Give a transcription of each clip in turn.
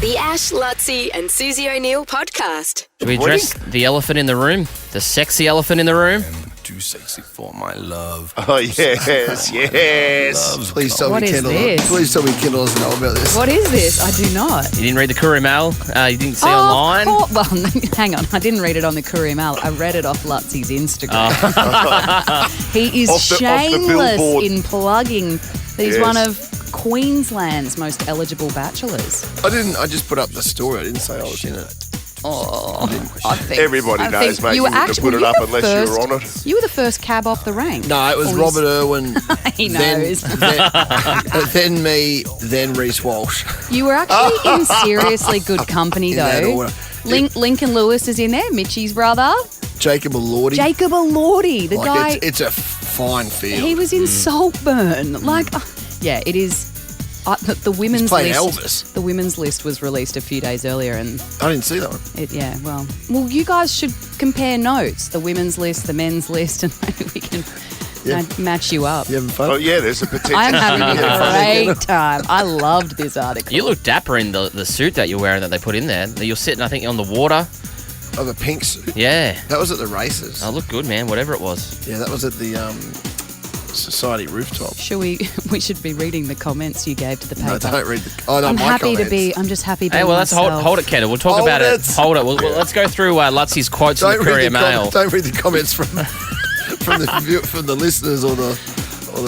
The Ash, Lutzi and Susie O'Neill podcast. Should we address the elephant in the room? The sexy elephant in the room? Too sexy for my love. Oh, yes. Please tell What me is Kendall. this? Please tell me Kendall doesn't know about this. What is this? I do not. You didn't read the Courier Mail? You didn't see online? Well, hang on. I didn't read it on the Courier Mail. I read it off Lutzi's Instagram. He is Off the shameless billboard. in plugging that he's one of Queensland's most eligible bachelors. I just put up the story. I didn't say I was in it. Oh, I think Everybody knows, mate. You wouldn't have put it up unless you were on it. You were the first cab off the rank. No, it was Robert Irwin. He knows. Then me, then Reece Walsh. You were actually in seriously good company, In that though. order. Lincoln Lewis is in there, Mitchie's brother. Jacob Elordi. Jacob Elordi, the guy. It's a fine field. He was in Saltburn. Yeah, it is. The women's playing list. Elvis. The women's list was released a few days earlier, and I didn't see that one. well, you guys should compare notes. The women's list, the men's list, and maybe we can match you up. You having fun? Oh, yeah, there's a potential. I'm having a great time. I loved this article. You look dapper in the suit that you're wearing that they put in there. You're sitting, I think, on the water. Oh, the pink suit. Yeah. That was at the races. I look good, man, whatever it was. Yeah, that was at the Society rooftop. We should be reading the comments you gave to the paper. No, don't read the. Oh, no, I'm my happy comments. to be. I'm just happy. Hey, well, let's hold it, Kendall. We'll talk Hold about it. it. Hold it. Well, let's go through Lutzi's quotes from the Courier Mail. Don't read the comments from the listeners or the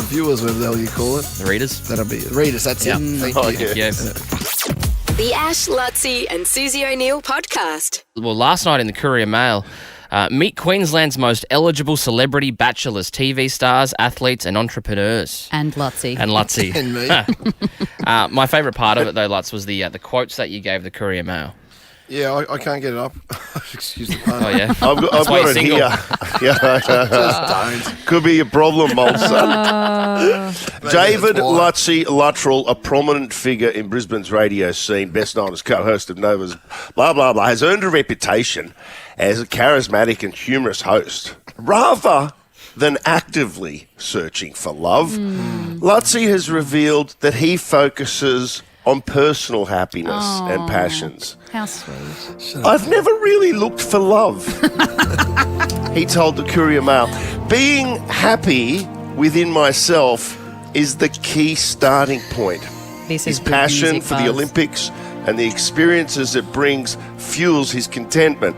viewers, whatever the hell you call it. The readers. That'll be it. Readers. That's it. Thank you. Yeah. The Ash, Lutzi and Susie O'Neill podcast. Well, last night in the Courier Mail, meet Queensland's most eligible celebrity bachelors, TV stars, athletes and entrepreneurs. And Lutzi. And me. My favourite part of it, though, Lutz, was the quotes that you gave the Courier Mail. Yeah, I can't get it up. Excuse the pun. Oh, yeah? I've why got it you're here. Just don't. Could be a problem, old son. David that's why. Lutzi Luttrell, a prominent figure in Brisbane's radio scene, best known as co-host of Nova's blah, blah, blah, has earned a reputation as a charismatic and humorous host. Rather than actively searching for love, Lutzi has revealed that he focuses on personal happiness and passions. How sweet. I've never really looked for love, he told the Courier Mail. Being happy within myself is the key starting point. This His is good passion music, for the Buzz. Olympics and the experiences it brings fuels his contentment.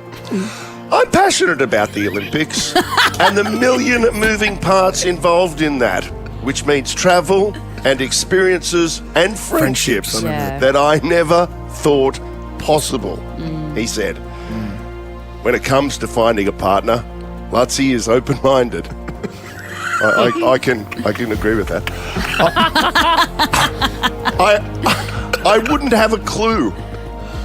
I'm passionate about the Olympics and the million moving parts involved in that, which means travel and experiences and friendships Yeah. that I never thought possible, he said. When it comes to finding a partner, Lutzi is open-minded. I can agree with that. I wouldn't have a clue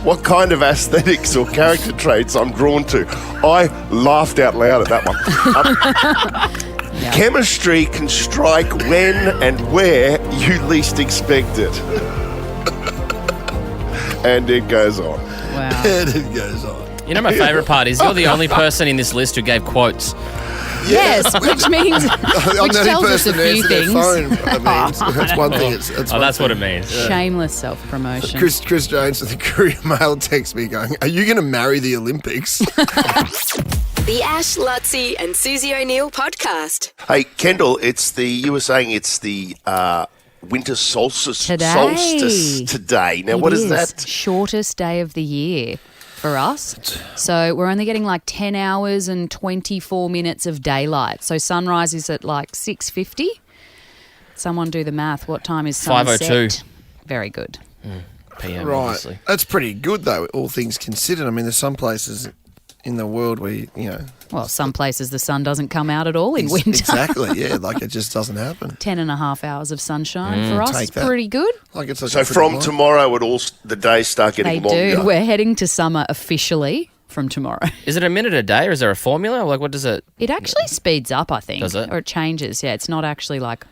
what kind of aesthetics or character traits I'm drawn to. I laughed out loud at that one. Chemistry can strike when and where you least expect it. And it goes on. Wow. And it goes on. You know, my favourite part is you're the only person in this list who gave quotes. Yes, which means I'm which the tells only us a person to few answer their things. phone. I mean, that's one thing. That's what it means. Shameless self-promotion. Chris Jones at the Courier Mail texts me going, "Are you going to marry the Olympics?" The Ash, Lutzi and Susie O'Neill podcast. Hey, Kendall, you were saying it's the winter solstice today. Now, what is that? Shortest day of the year for us. So we're only getting like 10 hours and 24 minutes of daylight. So sunrise is at like 6:50. Someone do the math. What time is sunset? 5:02. Very good. PM, Right. obviously. That's pretty good, though, all things considered. I mean, there's some places in the world where, you know... Well, some places the sun doesn't come out at all in winter. Exactly, yeah. Like, it just doesn't happen. 10.5 hours of sunshine for us. Take that. Pretty good. Like, it's So from tomorrow, the days start They getting longer. do. We're heading to summer officially from tomorrow. Is it a minute a day or is there a formula? Like, what does it... It actually speeds up, I think. Does it? Or it changes. Yeah, it's not actually like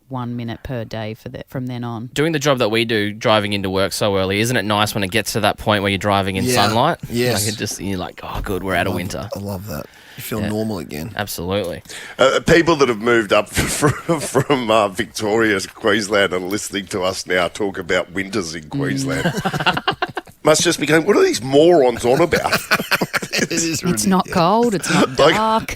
1 minute per day from then on. Doing the job that we do, driving into work so early, isn't it nice when it gets to that point where you're driving in sunlight? Yes. Like you're like, oh, good, we're out of winter. I love that. You feel normal again. Absolutely. People that have moved up from Victoria to Queensland and listening to us now talk about winters in Queensland. must just be going, what are these morons on about? It's not cold. It's not dark.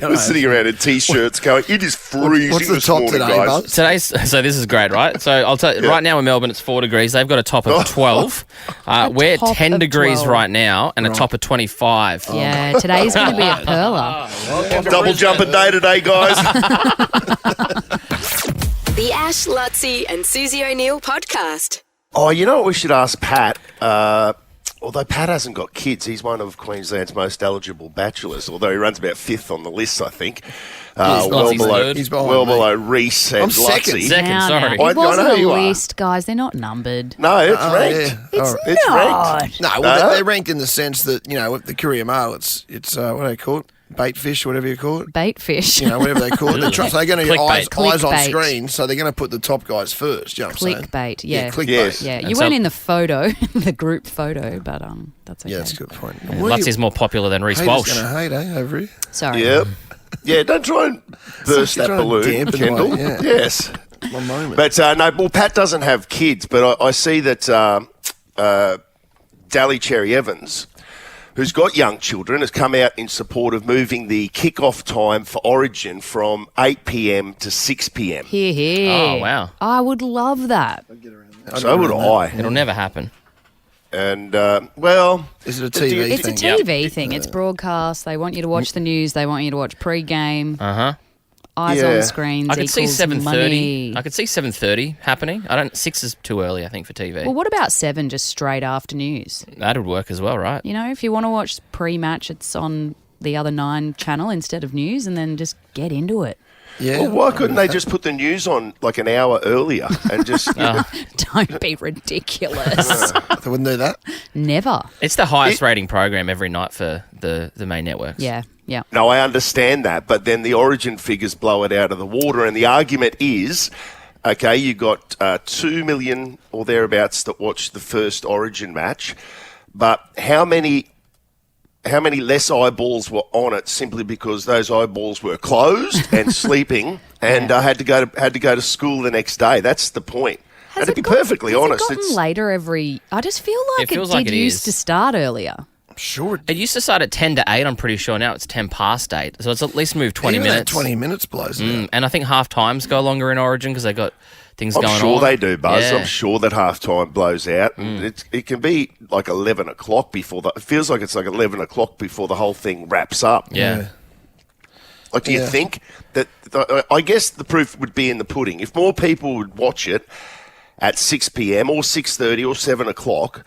We're sitting around in T-shirts going, it is freezing What's the this top morning, today, guys. Buzz? So this is great, right? So I'll tell you, right now in Melbourne it's 4 degrees. They've got a top of 12. We're top 10 of degrees 12. right now and a top of 25. Yeah, today's going to be a perler. Double jumping day today, guys. The Ash, Lutzi and Susie O'Neill podcast. Oh, you know what we should ask Pat? Although Pat hasn't got kids, he's one of Queensland's most eligible bachelors, although he runs about 5th on the list, I think. Well Lutzie's below, third. He's behind well me. below Reese and I'm second. Lutzi. Second, Now, sorry. now. I It wasn't know a you are. list, guys. They're not numbered. No, it's Oh, ranked. yeah. It's It's not. ranked. No, well, No? they're ranked in the sense that, with the Courier Mail, it's what do they call it? Bait fish, whatever you call it. Bait fish. Whatever they call it. They're going to get Clickbait. eyes on Clickbait. screen, so they're going to put the top guys first. You know what I'm saying? Clickbait, yeah. clickbait. Yes. Yeah, And you so- weren't in the photo, the group photo, but that's okay. Yeah, that's a good point. Lutzie's more popular than Reece Haters Walsh. going to hate, over here. Sorry. Yep. Yeah, don't try and burst that Try and balloon, dampen Kendall. my- yeah. Yes. My moment. But no, well, Pat doesn't have kids, but I see that Dally Cherry Evans, who's got young children, has come out in support of moving the kick-off time for Origin from 8 p.m. to 6 p.m. Here. Oh, wow. I would love that. So would I. It'll never happen. And, well... Is it a do you- TV It's a thing? TV thing. It's broadcast. They want you to watch the news. They want you to watch pre-game. Uh-huh. Eyes Yeah. on screens I could see equals 7:30. money. I could see 7:30 happening. 6 is too early, I think, for TV. Well, what about 7 just straight after news? That would work as well, right? If you want to watch pre-match, it's on the other 9 channel instead of news, and then just get into it. Yeah. Well, why couldn't they just put the news on like an hour earlier and just... Don't be ridiculous. They wouldn't do that? Never. It's the highest rating program every night for the main networks. Yeah. No, I understand that, but then the Origin figures blow it out of the water, and the argument is, okay, you got 2 million or thereabouts that watched the first Origin match, but how many less eyeballs were on it simply because those eyeballs were closed and sleeping and had to go to school the next day? That's the point. And to be perfectly honest, Has it gotten later every... I just feel like It feels it like did it used is. to start earlier. Sure. It used to start at 10 to 8, I'm pretty sure. Now it's 10 past 8. So it's at least moved 20 Even that minutes. 20 minutes blows it out. And I think half times go longer in Origin because they got things going on. I'm sure they do, Buzz. Yeah. I'm sure that half-time blows out. And it can be like 11 o'clock before it feels like it's like 11 o'clock before the whole thing wraps up. Yeah. Like, do you think that... I guess the proof would be in the pudding. If more people would watch it at 6 p.m. or 6:30 or 7 o'clock,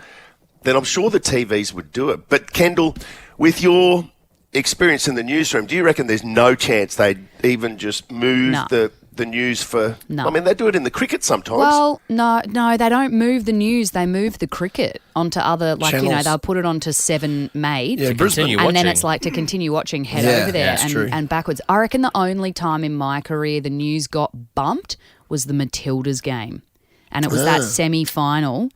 then I'm sure the TVs would do it. But, Kendall, with your experience in the newsroom, do you reckon there's no chance they'd even just move No. the news for... No. I mean, they do it in the cricket sometimes. Well, no, they don't move the news. They move the cricket onto other, Channels. they'll put it onto 7 Made. Yeah, Brisbane. continue And then watching. it's like to continue watching, head Yeah, over there that's true. and backwards. I reckon the only time in my career the news got bumped was the Matildas game. And it was that semi-final.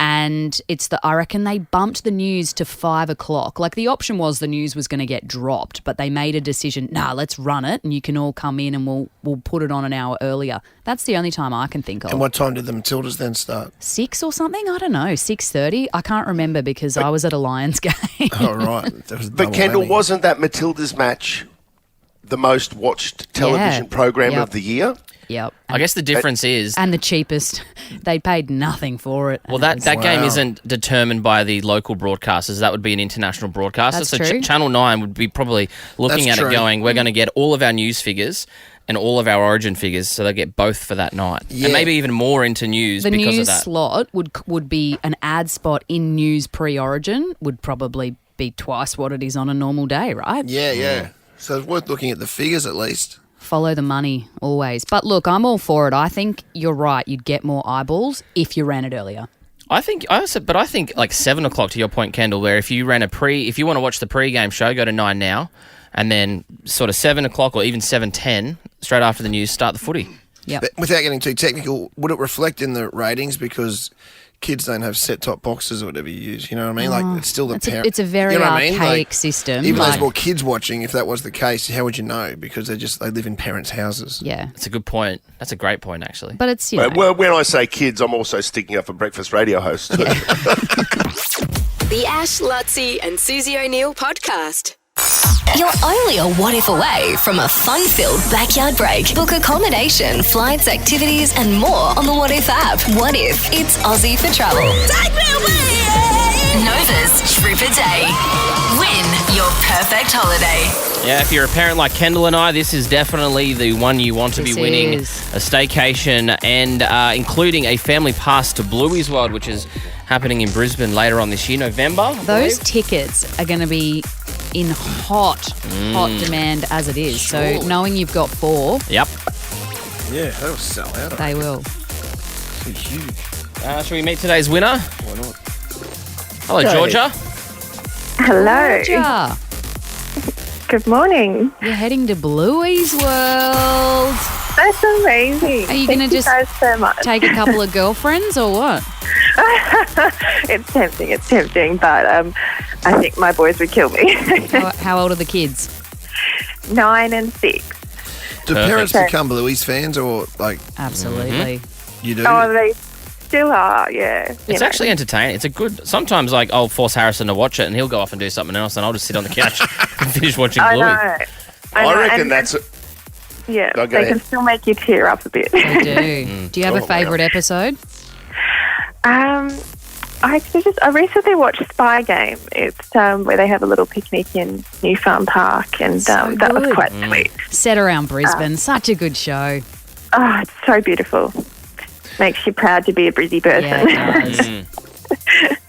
And I reckon they bumped the news to 5 o'clock. Like, the option was the news was going to get dropped, but they made a decision, let's run it and you can all come in and we'll put it on an hour earlier. That's the only time I can think of. And what time did the Matildas then start? 6 or something? I don't know. 6:30? I can't remember because I was at a Lions game. Oh, right. That was a But double Kendall, whammy. wasn't that Matilda's match the most watched television program Yep. of the year? Yep. I guess the difference is... And the cheapest. They paid nothing for it. Well, that game Wow. isn't determined by the local broadcasters. That would be an international broadcaster. That's so true. Channel 9 would be probably looking That's at true. it going, we're going to get all of our news figures and all of our Origin figures, so they get both for that night. Yeah. And maybe even more into news The because news of that. slot would be an ad spot in news pre-Origin, would probably be twice what it is on a normal day, right? Yeah. So it's worth looking at the figures at least. Follow the money always. But look, I'm all for it. I think you're right. You'd get more eyeballs if you ran it earlier. I think like 7 o'clock, to your point, Kendall, where if you want to watch the pre-game show, go to 9 now, and then sort of 7 o'clock or even 7:10, straight after the news, start the footy. Yep. But without getting too technical, would it reflect in the ratings? Because kids don't have set-top boxes or whatever you use. You know what I mean? Like, it's still the parent. It's a very you know what I mean? archaic Like, system. Even though like, there's more kids watching, if that was the case, how would you know? Because they live in parents' houses. yeah. That's a good point. That's a great point, actually. But it's, you know. Well, when I say kids, I'm also sticking up for breakfast radio hosts. Too. The Ash, Lutzi and Susie O'Neill podcast. You're only a what if away from a fun-filled backyard break. Book accommodation, flights, activities, and more on the What If app. What if it's Aussie for travel? Take me away! Nova's Trip a Day. Win your perfect holiday. Yeah, if you're a parent like Kendall and I, this is definitely the one you want to be This winning. is. A staycation and including a family pass to Bluey's World, which is happening in Brisbane later on this year, November. I Those believe. tickets are going to be in hot demand as it is. So knowing you've got 4, Yep. Yeah, that'll sell out. they will. It's huge. Shall we meet today's winner? Why not? Hello, Georgia. Hello. Georgia, Good morning. you're heading to Bluey's World. That's amazing. Are you Thank gonna just guys so much? Take a couple of girlfriends or what? It's tempting, but I think my boys would kill me. How old are the kids? 9 and 6. Do parents become Bluey's fans or, like, Absolutely. you do? Oh, they still are, yeah. It's actually entertaining. It's a good... Sometimes, like, I'll force Harrison to watch it and he'll go off and do something else and I'll just sit on the couch and finish watching I Bluey. know. I reckon and- that's... Yeah, No, go they ahead. can still make you tear up a bit. They do. Do you have a Oh, favourite episode? I recently watched Spy Game. It's where they have a little picnic in New Farm Park, and So that was good. quite sweet. Set around Brisbane. Such a good show. Oh, it's so beautiful. Makes you proud to be a Brizzy person. Yeah, it does.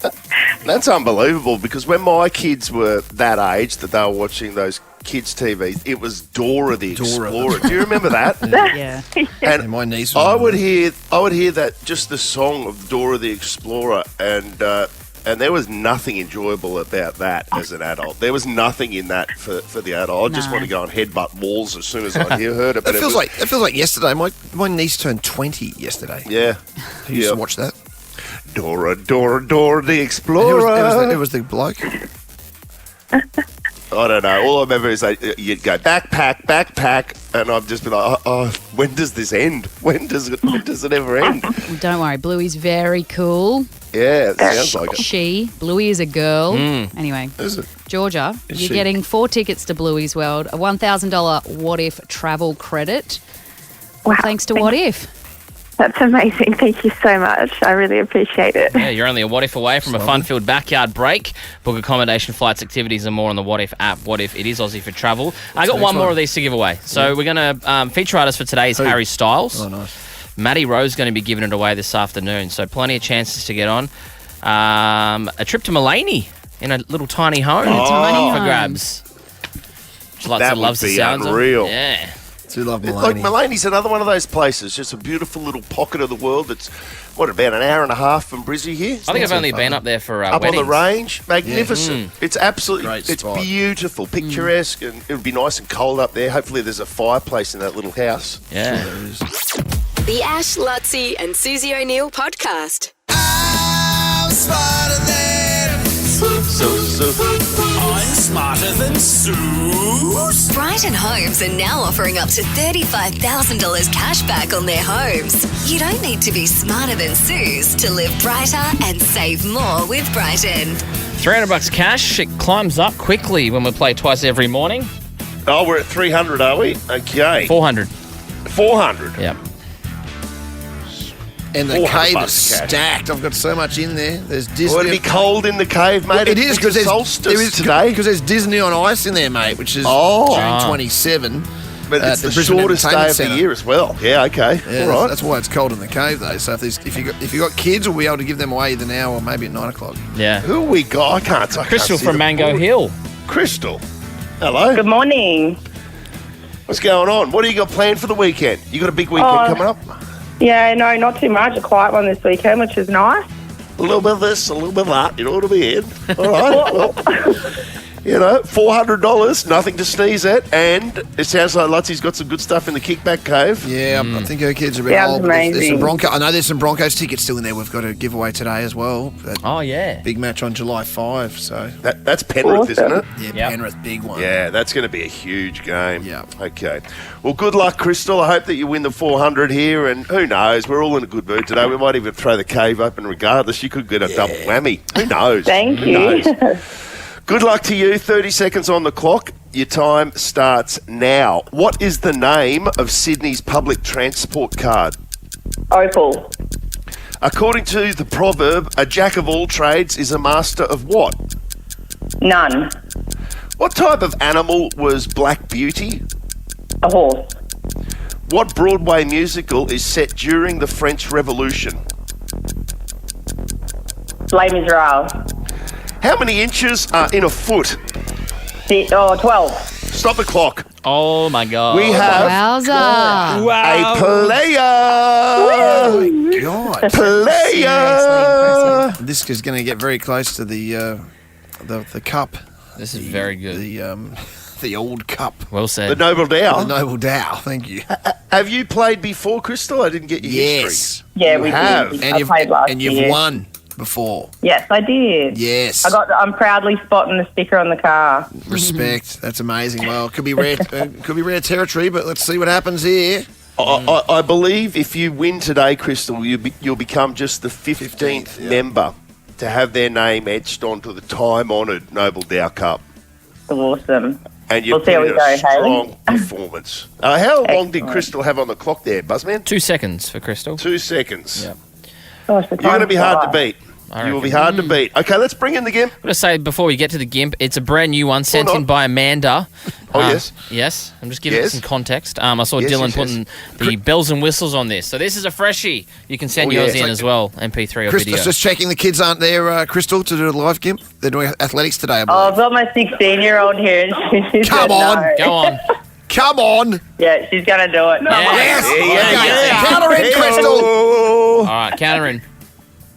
That's unbelievable because when my kids were that age that they were watching those kids' TVs, it was Dora the Dora. Explorer. Do you remember that? Yeah. And And my niece was I on would that. hear that just the song of Dora the Explorer, and there was nothing enjoyable about that as an adult. There was nothing in that for the adult. I just No. want to go and headbutt walls as soon as I heard it. But It feels like yesterday. My niece turned 20 yesterday. yeah, Who used to watch that? Dora the It Explorer. was the bloke. I don't know. All I remember is you'd go backpack, and I've just been like, oh, when does this end? When does it ever end? Well, don't worry. Bluey's very cool. Yeah, it sounds like it. Bluey is a girl. Anyway, Is it? Georgia, Is you're she? getting 4 tickets to Bluey's World, a $1,000 What If travel credit. Wow. Thanks to What If. That's amazing. Thank you so much. I really appreciate it. Yeah, you're only a what if away from a fun-filled backyard break. Book accommodation, flights, activities, and more on the What If app. What If it is Aussie for travel? I got next one more one? of these to give away. So we're going to feature artist for today is Who? Harry Styles. Oh, nice. Matty Rowe's going to be giving it away this afternoon. So plenty of chances to get on. A trip to Mullaney in a little tiny home tiny for home. grabs. Lutz That would loves the be sounds of. unreal. Yeah. Do love Like Mulaney. Mullaney's another one of those places, just a beautiful little pocket of the world that's, about an hour and a half from Brizzy here? I think I've so only far. been up there for Up weddings. on the range, magnificent. It's absolutely, Great it's spot. beautiful, picturesque, and it would be nice and cold up there. Hopefully there's a fireplace in that little house. Yeah. The Ash, Lutzi and Susie O'Neill podcast. I'm smarter than I'm smarter than Sue. Brighton Homes are now offering up to $35,000 cash back on their homes. You don't need to be smarter than Suze to live brighter and save more with Brighton. $300 cash. It climbs up quickly when we play twice every morning. Oh, we're at 300, are we? Okay. 400. 400. Yep. And the 400 cave is bucks cash. stacked. I've got so much in there. There's Disney. Well, it'll be cold in the cave, mate. It is because it's there's Solstace today. because there's Disney on Ice in there, mate, which is Oh. June 27. But at it's the Brisbane shortest day Entertainment of the Centre. year as well. Yeah, okay. Yeah, All right. that's why it's cold in the cave, though. So if you got kids, we'll be able to give them away either now or maybe at 9 o'clock. Yeah. Who we got? I can't Crystal see from the Mango board. Hill. Crystal. Hello. Good morning. What's going on? What do you got planned for the weekend? You got a big weekend coming up? Yeah, no, not too much. A quiet one this weekend, which is nice. A little bit of this, a little bit of that. You know what I mean? All right. Well, You know, $400, nothing to sneeze at, and it sounds like Lutzie's got some good stuff in the kickback cave. Yeah, I think her kids are a bit Sounds old. But there's amazing. some I know there's some Broncos tickets still in there. We've got a giveaway today as well. Oh, yeah. Big match on July 5. So That's Penrith, isn't it? yeah, Yep. Penrith, big one. Yeah, that's going to be a huge game. Yeah. Okay. Well, good luck, Crystal. I hope that you win the 400 here, and who knows? We're all in a good mood today. We might even throw the cave open regardless. You could get a double whammy. Who knows? Thank Who you. knows? Good luck to you. 30 seconds on the clock. Your time starts now. What is the name of Sydney's public transport card? Opal. According to the proverb, a jack of all trades is a master of what? None. What type of animal was Black Beauty? A horse. What Broadway musical is set during the French Revolution? Les Miserables. How many inches are in a foot? 12. Stop the clock. Oh, my God. We have Wowza. a player. God. Seriously Player. impressive. This is going to get very close to the cup. This is very good. The old cup. Well The said. Noble The Dow. Noble Dow. Thank you. Have you played before, Crystal? I didn't get your history. Yes. Yeah, You we have. did. And I played last you've year. won before. Yes, I did. Yes. I'm proudly spotting the sticker on the car. Respect. That's amazing. Well, it could be rare. Could be rare territory, but let's see what happens here. I believe if you win today, Crystal, you'll become just the 15th yeah. member to have their name etched onto the time-honoured Noble Dow Cup. Awesome. And you've We'll see how put we in go, a Hayley. strong performance. How long did Excellent. Crystal have on the clock there, Buzzman? 2 seconds for Crystal. 2 seconds. Yep. Gosh, the You're going to time's be hard to flying. beat. You will be hard to beat. Okay, let's bring in the GIMP. I'm going to say before we get to the GIMP, it's a brand new one sent not. in by Amanda. Oh, yes. Yes. I'm just giving it Yes. some context. I saw Yes, Dylan yes, yes. putting the bells and whistles on this. So this is a freshie. You can send Oh, yours yeah. in as well, MP3 or Crystal's video. just checking the kids aren't there, Crystal, to do the live gimp. They're doing athletics today, I Oh, I've believe. got my 16-year-old here. And she Come said on. no. Go on. Come on. Yeah, she's going to do it. Yes. Yeah. Okay. Counter in, Crystal. All right, counter in.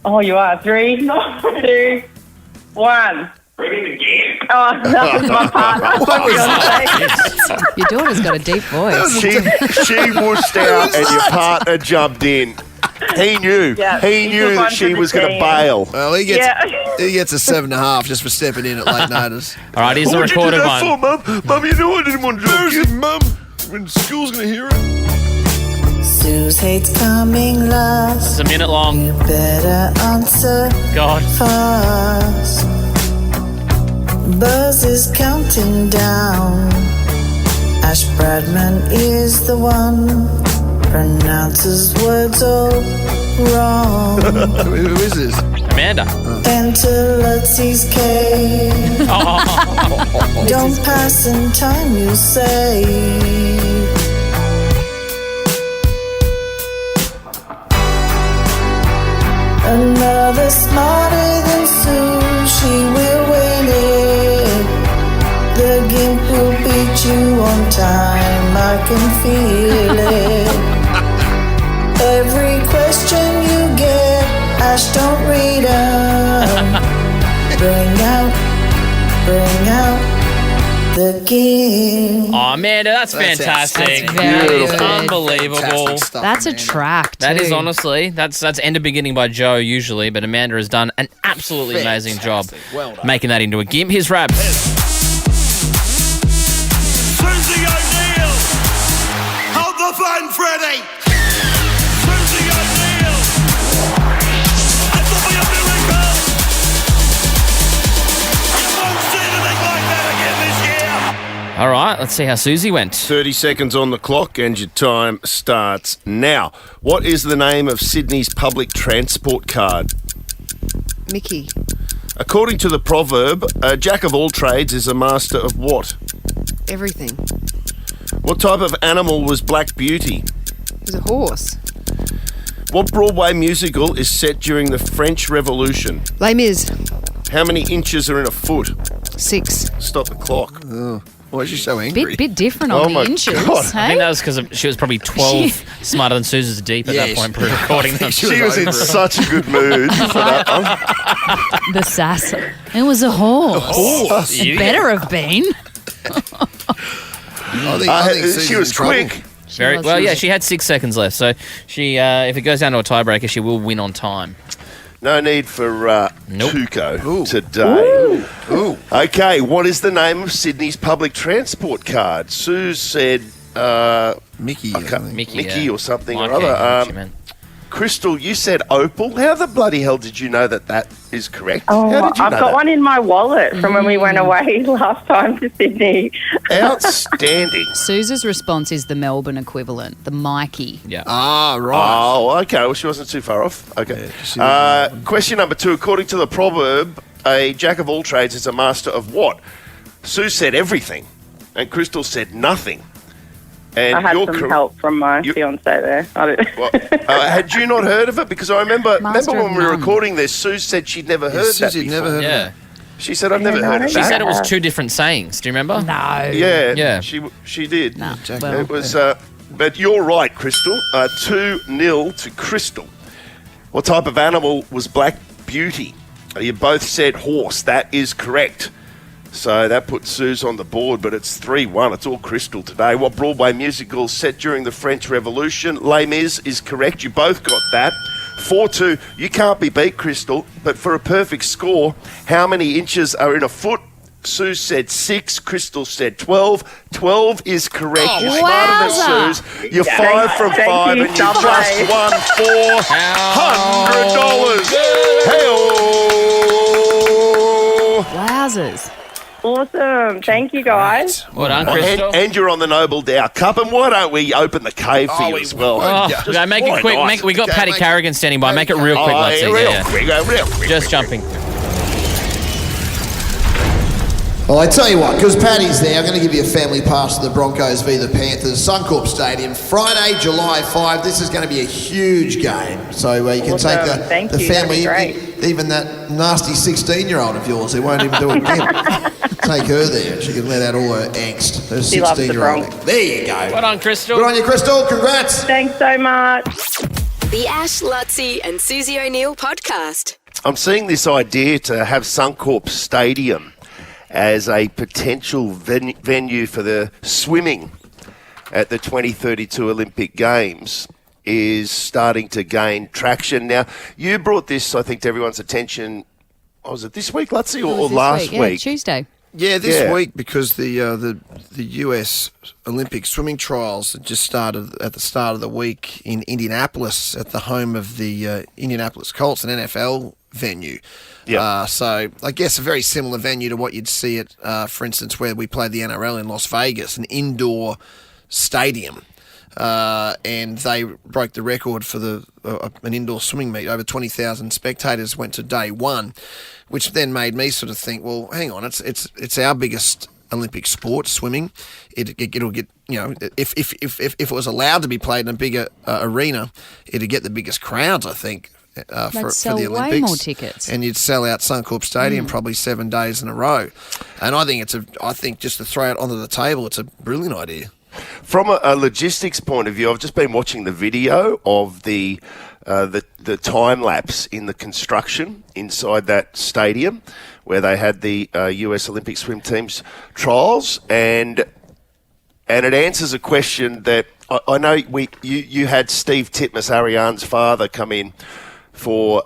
Oh, you are. 3, 2, 1. Oh, that was my partner. Your daughter's got a deep voice. She whooshed out and your partner jumped in. He knew. Yeah, he he knew took that one she for the was going to team. bail. Well, he gets Yeah. he gets a 7.5 just for stepping in at late notice. All right, here's the What'd you do recorded that one. for, Mum? Mum, you know I didn't want to do it. Mum, when school's going to hear it. Suze hates coming last. It's a minute long. Better answer God. fast. Buzz is counting down. Ash Bradman is the one. Pronounces words all wrong. Who is this? Amanda. Enter Lutzie's cave. Don't pass in time, you say. Another smarter than Sue, she will win it. The gimp will beat you on time, I can feel it. Every question you get, Ash, don't read 'em. Bring out the gimp. Oh, Amanda, that's fantastic. That's very Beautiful. good. Unbelievable. Fantastic stuff, That's a Amanda. track, too. That is honestly, that's end of beginning by Joe usually, but Amanda has done an absolutely amazing job Well done. making that into a GIMP. Here's Rabs. Susie O'Neill! Hold the phone, Freddie! Susie O'Neill! It will be a miracle! You won't see anything like that again this year! All right, let's see how Susie went. 30 seconds on the clock and your time starts now. What is the name of Sydney's public transport card? Mickey. According to the proverb, a jack of all trades is a master of what? Everything. What type of animal was Black Beauty? It was a horse. What Broadway musical is set during the French Revolution? Les Mis. How many inches are in a foot? 6. Stop the clock. Why is she so angry? Bit different Oh on my the inches, God. I think hey? that was because she was probably 12 smarter than Susan's deep at Yeah, that point she- recording them. She She was in over it. such a good mood for that one. The sass. It was a horse. Idiot. Better have been. I think she was Susie's in trouble. quick. Very well. Yeah, she had 6 seconds left, so she, if it goes down to a tiebreaker, she will win on time. No need for Nope. Tuco today. Ooh. Okay, what is the name of Sydney's public transport card? Sue said Mickey. Mickey or something or Okay, I know what other. you meant. Crystal, you said Opal. How the bloody hell did you know that is correct? Oh, How did you I've know got that? one in my wallet from when we went away last time to Sydney. Outstanding. Suze's response is the Melbourne equivalent, the Mikey. Yeah. Ah, right. Oh, okay. Well, she wasn't too far off. Okay. Yeah, Question number 2. According to the proverb, a jack of all trades is a master of what? Sue said everything, and Crystal said nothing. And I had you're some help from my fiance there. I don't... Well, had you not heard of it? Because I remember Master when of we were none. recording this, Sue said she'd never heard that Susie before. never heard Yeah. She said, I've never heard of She that. said it was 2 different sayings. Do you remember? No. Yeah, Yeah. she did. No. Well, It was, but you're right, Crystal. 2-0 to Crystal. What type of animal was Black Beauty? You both said horse. That is correct. So that puts Suze on the board, but it's 3-1. It's all Crystal today. What Broadway musical set during the French Revolution? Les Mis is correct. You both got that. 4-2. You can't be beat, Crystal, but for a perfect score, how many inches are in a foot? Sue said 6. Crystal said 12. 12 is correct. You're smarter wowza. than Suze. You're 5 from 5, and you just won $400. Hey-oh. Wowzers. Awesome. Thank you, guys. Well done, Crystal. And you're on the Noble Dow Cup, and why don't we open the cave for you as well? Oh, Just okay, make why it quick. not? We got Paddy Carrigan standing by. Make it real quick, let's see. real Yeah. quick, Just jumping. Well, I tell you what, because Paddy's there, I'm going to give you a family pass to the Broncos v the Panthers, Suncorp Stadium, Friday, July 5. This is going to be a huge game. So you can Awesome. take Thank the you. That'd family, be great. even that nasty 16-year-old of yours who won't even do it again. Take her there. She can let out all her angst. Her She loves the 16-year-old. Bronx. There you go. Well done, Crystal. Good on you, Crystal. Congrats. Thanks so much. The Ash, Lutzi and Susie O'Neill podcast. I'm seeing this idea to have Suncorp Stadium as a potential venue for the swimming at the 2032 Olympic Games is starting to gain traction. Now, you brought this, I think, to everyone's attention. Was it this week, Lutzi, or last Yeah, week? Tuesday. Yeah, this Yeah. week because the US Olympic swimming trials had just started at the start of the week in Indianapolis at the home of the Indianapolis Colts, an NFL venue. Yeah. So I guess a very similar venue to what you'd see at, for instance, where we played the NRL in Las Vegas, an indoor stadium. And they broke the record for an indoor swimming meet. Over 20,000 spectators went to day one, which then made me sort of think, well, hang on, it's our biggest Olympic sport, swimming. It'll get, you know, if it was allowed to be played in a bigger arena, it'd get the biggest crowds, I think. For sell the way Olympics, more tickets. and you'd sell out Suncorp Stadium probably 7 days in a row. And I think just to throw it onto the table, it's a brilliant idea. From a logistics point of view, I've just been watching the video of the time lapse in the construction inside that stadium where they had the US Olympic swim team's trials, and it answers a question that I know you had Steve Titmus, Ariane's father, come in to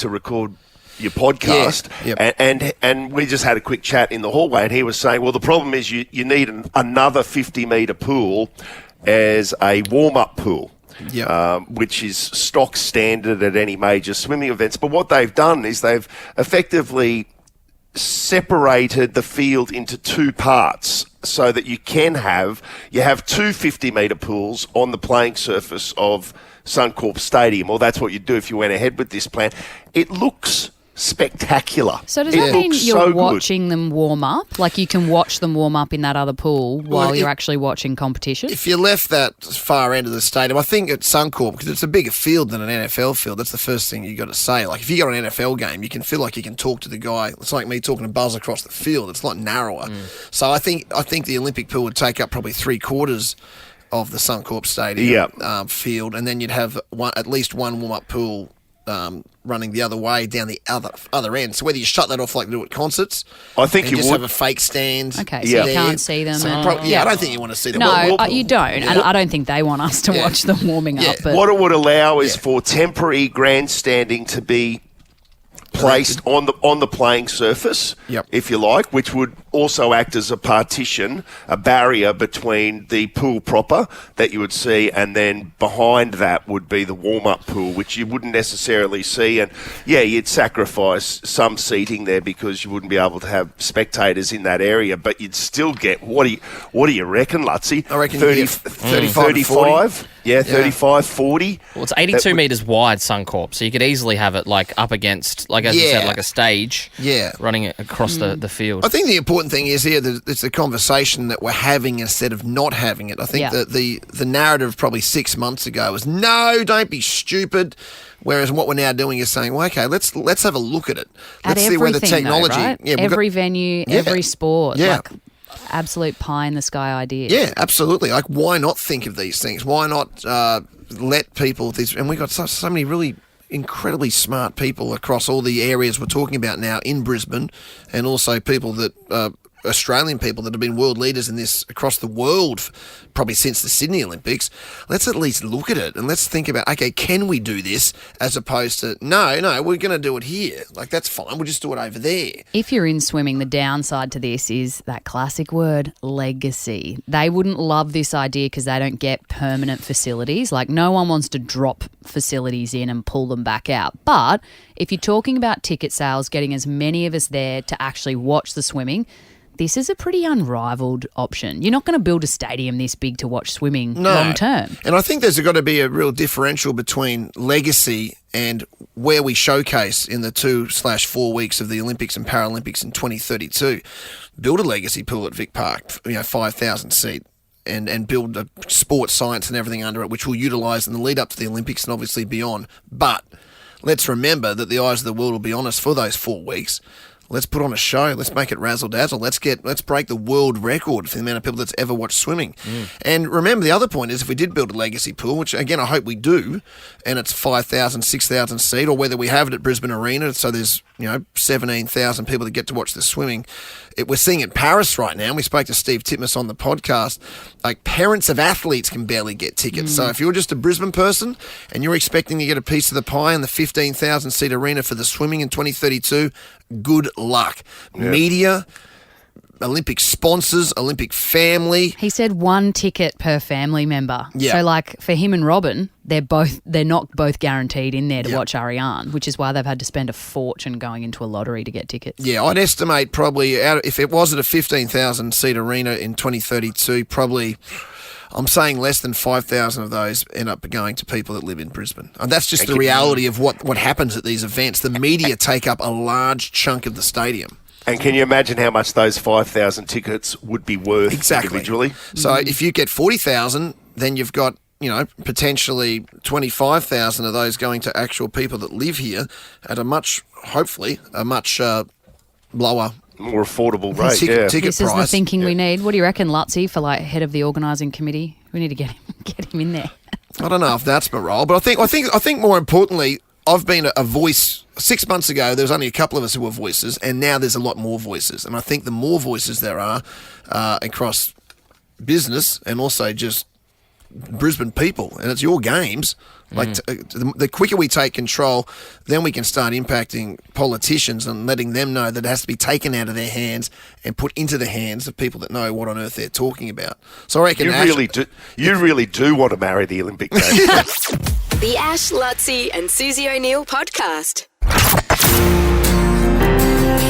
record your podcast, Yeah. Yep. and we just had a quick chat in the hallway, and he was saying, well, the problem is you need another 50-metre pool as a warm-up pool. Yeah. Which is stock standard at any major swimming events. But what they've done is they've effectively separated the field into 2 parts so that you have 2 50-metre pools on the playing surface of Suncorp Stadium, or that's what you'd do if you went ahead with this plan. It looks spectacular. So does It that mean looks you're so good. watching them warm up? Like you can watch them warm up in that other pool while you're actually watching competition? If you left that far end of the stadium, I think at Suncorp, because it's a bigger field than an NFL field, that's the first thing you got to say. Like if you go to an NFL game, you can feel like you can talk to the guy. It's like me talking to Buzz across the field. It's a lot narrower. So I think the Olympic pool would take up probably 3/4 of the Suncorp Stadium field, and then you'd have at least one warm-up pool running the other way down the other end. So whether you shut that off like they do at concerts, I think and you just would. have a fake stand. Okay, so you can't see them. So and- I don't think you want to see them. No, you don't. And I don't think they want us to watch them warming up. But What it would allow is for temporary grandstanding to be placed on the playing surface, if you like, which would also act as a partition, a barrier between the pool proper that you would see, and then behind that would be the warm-up pool, which you wouldn't necessarily see. And you'd sacrifice some seating there because you wouldn't be able to have spectators in that area, but you'd still get what do you reckon, Lutzy? I reckon 35. Yeah, 35, 40. Well, it's 82 metres wide, Suncorp, so you could easily have it like up against, like as you said, like a stage. Running it across the field. I think the important thing is here that it's a conversation that we're having instead of not having it. I think that the narrative probably 6 months ago was no, don't be stupid. Whereas what we're now doing is saying, well, okay, let's have a look at it. Let's see where the technology, though, right? Every venue, every sport, like absolute pie in the sky idea. Yeah, absolutely. Like, why not think of these things? Why not let people? And we've got so many really incredibly smart people across all the areas we're talking about now in Brisbane, and also people that Australian people that have been world leaders in this across the world probably since the Sydney Olympics. Let's at least look at it and let's think about, okay, can we do this, as opposed to no, we're going to do it here. Like, that's fine, we'll just do it over there. If you're in swimming, the downside to this is that classic word, legacy. They wouldn't love this idea because they don't get permanent facilities. Like, no one wants to drop facilities in and pull them back out. But if you're talking about ticket sales, getting as many of us there to actually watch the swimming, this is a pretty unrivaled option. You're not going to build a stadium this big to watch swimming long term. And I think there's got to be a real differential between legacy and where we showcase in the 2/4 weeks of the Olympics and Paralympics in 2032. Build a legacy pool at Vic Park, 5,000 seat. And build a sports science and everything under it, which we'll utilise in the lead up to the Olympics and obviously beyond. But let's remember that the eyes of the world will be on us for those 4 weeks. Let's put on a show. Let's make it razzle dazzle. Let's break the world record for the amount of people that's ever watched swimming. And remember, the other point is, if we did build a legacy pool, which again I hope we do, and it's 5,000, 6,000 seat, or whether we have it at Brisbane Arena, so there's 17,000 people that get to watch the swimming. We're seeing it in Paris right now. And we spoke to Steve Titmus on the podcast. Like, parents of athletes can barely get tickets. So if you're just a Brisbane person and you're expecting to get a piece of the pie in the 15,000 seat arena for the swimming in 2032, good luck. Media, Olympic sponsors, Olympic family. He said 1 ticket per family member. Yeah. So, like, for him and Robin, they're not both guaranteed in there to watch Ariane, which is why they've had to spend a fortune going into a lottery to get tickets. Yeah, I'd estimate probably if it was at a 15,000 seat arena in 2032, probably I'm saying less than 5,000 of those end up going to people that live in Brisbane. And that's just the reality of what happens at these events. The media take up a large chunk of the stadium. And can you imagine how much those 5,000 tickets would be worth individually? So if you get 40,000, then you've got, potentially 25,000 of those going to actual people that live here at hopefully a much lower, more affordable rate. Ticket this price. Is the thinking we need. What do you reckon, Lutzy, for like head of the organising committee? We need to get him in there. I don't know if that's my role, but I think more importantly, I've been a voice. 6 months ago, there was only a couple of us who were voices, and now there's a lot more voices. And I think the more voices there are across business and also just Brisbane people, and it's your games. Like, the quicker we take control, then we can start impacting politicians and letting them know that it has to be taken out of their hands and put into the hands of people that know what on earth they're talking about. So I reckon you really do want to marry the Olympic Games. The Ash, Lutzy and Susie O'Neill podcast.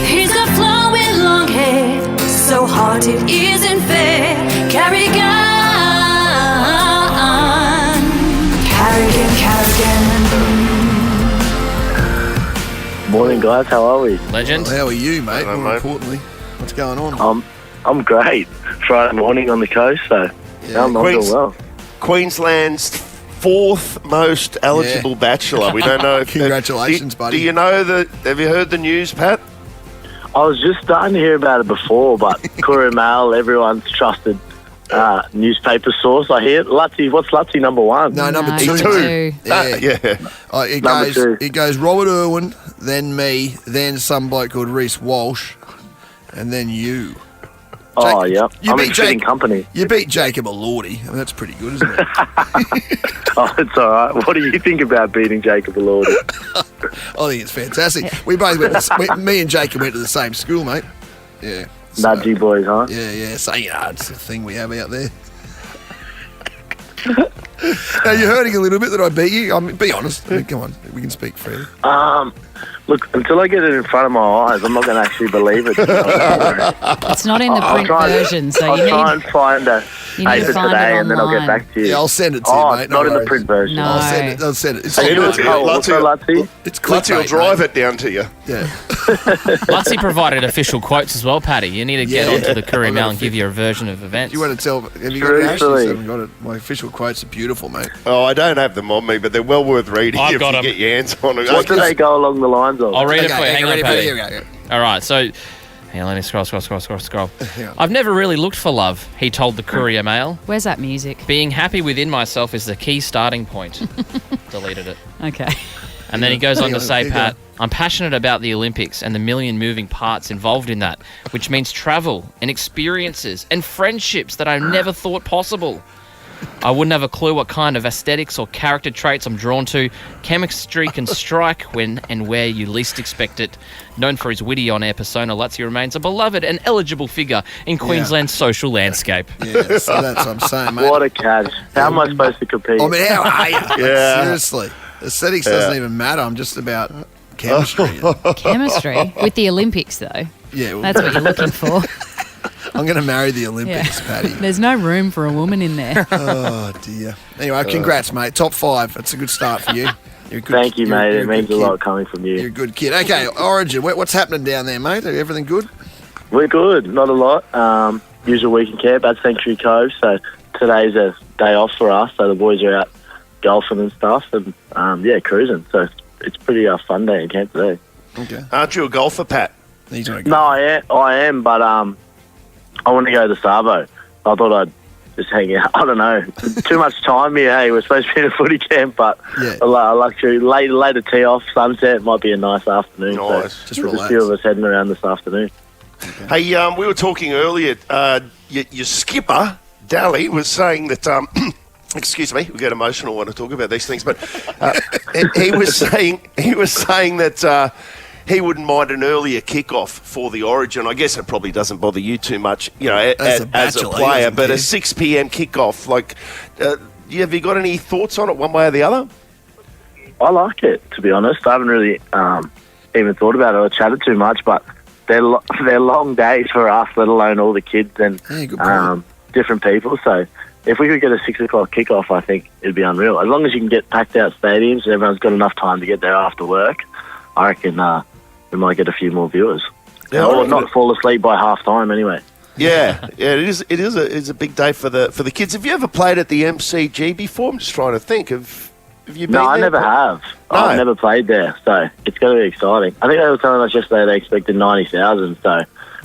He's got flowing long hair, so hot it isn't fair. Carrigan. Morning, guys. How are we? Legend. Well, how are you, mate? Hello, More mate. importantly, what's going on? I'm great. Friday morning on the coast, so I'm doing well. Queensland's 4th most eligible bachelor. We don't know if... Congratulations, buddy. Do you know have you heard the news, Pat? I was just starting to hear about it before, but Courier Mail, everyone's trusted newspaper source, I hear. Lutzy, what's Lutzy number one? No, number No, two. number two. Yeah. Oh, it Number two. goes Robert Irwin, then me, then some bloke called Reece Walsh, and then you. Oh, yeah. You I'm beat in fitting Jake- company. You beat Jacob Elordi. I mean, that's pretty good, isn't it? Oh, it's all right. What do you think about beating Jacob Elordi? I think it's fantastic. We both me and Jacob went to the same school, mate. Yeah. Nudgy boys, huh? Yeah. So, it's a thing we have out there. Now, you're hurting a little bit that I beat you. I mean, be honest. I mean, come on. We can speak freely. Look, until I get it in front of my eyes, I'm not going to actually believe it. It's not in the print version, so I'll you try need... and find a you need to paper find today, it and then I'll get online. back to you. Yeah, I'll send it to you, Oh, mate. it's not in the print version. No. I'll send it. It's Are you all a co also, Lutzy? It's Lutzy will clickbait, drive mate. it down to you. Yeah. Lutzy provided official quotes as well, Paddy. You need to get onto the Courier Mail and give your version of events. Do you want to tell? Have you got it? Actually, I haven't got it. My official quotes are beautiful, mate. Oh, I don't have them on me, but they're well worth reading I've if got you 'em. get your hands on them. What do they go along the lines of? I'll read it Okay, for you. Hang on, ready, Paddy. here we go. All right, so... Hang on, let me scroll. I've never really looked for love, he told the Courier Mail. Where's that music? Being happy within myself is the key starting point. Deleted it. Okay. And then he goes on to say, Hang on. Pat, I'm passionate about the Olympics and the million moving parts involved in that, which means travel and experiences and friendships that I never thought possible. I wouldn't have a clue what kind of aesthetics or character traits I'm drawn to. Chemistry can strike when and where you least expect it. Known for his witty on-air persona, Lutzy remains a beloved and eligible figure in Queensland's social landscape. Yeah, so that's what I'm saying, mate. What a catch. How am I supposed to compete? I mean, how are you? Yeah. Seriously. Aesthetics doesn't even matter. I'm just about chemistry. Chemistry with the Olympics, though. Yeah, well, That's what you're looking for. I'm going to marry the Olympics, Yeah. Paddy. There's no room for a woman in there. Oh, dear. Anyway, congrats, mate. Top 5. That's a good start for you. You're a good, Thank you, you're- mate. you're It good means a kid. lot coming from You're you. a good kid. Okay, Origin. What's happening down there, mate? Everything good? We're good. Not a lot. Usual weekend camp at Sanctuary Cove. So today's a day off for us. So the boys are out golfing and stuff and, cruising. So it's pretty fun day in camp today. Okay. Aren't you a golfer, Pat? He's not a No, I am, but I want to go to the Savo. I thought I'd just hang out. I don't know. Too much time here, hey. We're supposed to be in a footy camp, but Yeah. a luxury. Later tee off, sunset might be a nice afternoon. Nice. So Just there's relax. a few of us heading around this afternoon. Hey, we were talking earlier. Your skipper, Dally, was saying that. Excuse me, we get emotional when I talk about these things, but he was saying that he wouldn't mind an earlier kickoff for the Origin. I guess it probably doesn't bother you too much, As a as a bachelor, he player. doesn't But care. a 6 p.m. kickoff, have you got any thoughts on it, one way or the other? I like it, to be honest. I haven't really even thought about it or chatted too much, but they're long days for us, let alone all the kids and Yeah, good point. different people. So if we could get a 6 o'clock kickoff, I think it'd be unreal. As long as you can get packed out stadiums and everyone's got enough time to get there after work, I reckon we might get a few more viewers. Yeah, I Or reckon not fall asleep by half time anyway. Yeah, it is a big day for the kids. Have you ever played at the MCG before? I'm just trying to think. Have you been No, I there? never have. No. I've never played there, so it's going to be exciting. I think they were telling us yesterday they expected 90,000, so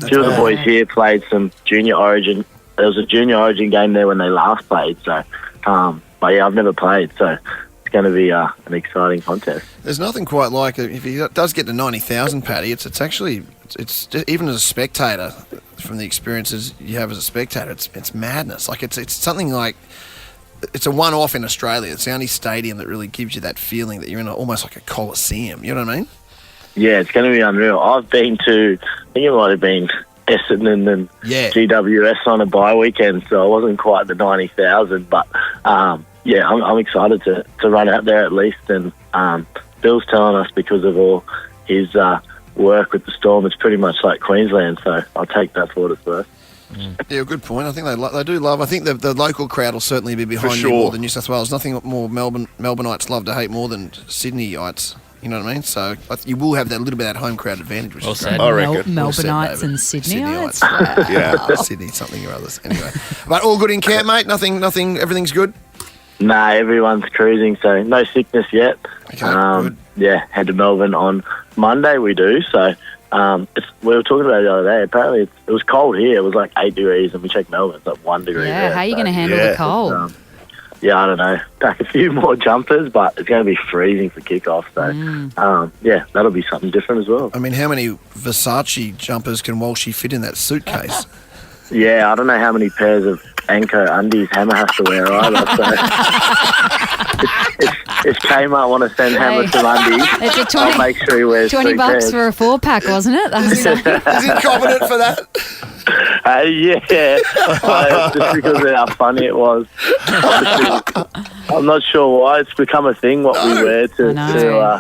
two of the boys here played some junior Origin. There was a junior Origin game there when they last played, so, but yeah, I've never played, so it's going to be an exciting contest. There's nothing quite like it. If he does get to 90,000, Paddy, it's actually even as a spectator, from the experiences you have as a spectator, it's madness. Like it's something like it's a one-off in Australia. It's the only stadium that really gives you that feeling that you're in almost like a coliseum. You know what I mean? Yeah, it's going to be unreal. I've been to, I think it might have been Essendon and GWS on a bye weekend, so I wasn't quite the 90,000, but I'm excited to run out there at least. And Bill's telling us because of all his work with the Storm, it's pretty much like Queensland, so I'll take that for what it's worth. Yeah, good point. I think they do love. I think the local crowd will certainly be behind you sure. more than New South Wales. Nothing more Melbourneites love to hate more than Sydneyites. You know what I mean? So you will have that little bit of that home crowd advantage, which Well is said. great. I reckon. Well said, Melbourneites David. and Sydneyites. Sydneyites. Yeah. Sydney something or others. Anyway, but all good in camp, mate. Nothing. Everything's good. Nah, everyone's cruising, so no sickness yet. Okay, good. Yeah, head to Melbourne on Monday, we do, so we were talking about it the other day. Apparently, it was cold here. It was like 8 degrees, and we checked Melbourne. It's like 1 degree. Yeah, there, how are you going to handle the cold? Yeah, I don't know. Pack a few more jumpers, but it's going to be freezing for kickoff. So, yeah, that'll be something different as well. I mean, how many Versace jumpers can Walshy fit in that suitcase? Yeah, I don't know how many pairs of Anko undies Hammer has to wear either. So if Kmart want to send Hammer some undies, It's a 20 I'll make sure he wears $20 3 pairs. for a 4-pack, wasn't it? That was Is he confident for that? Yeah, just because of how funny it was. I'm not sure why it's become a thing what we wear to.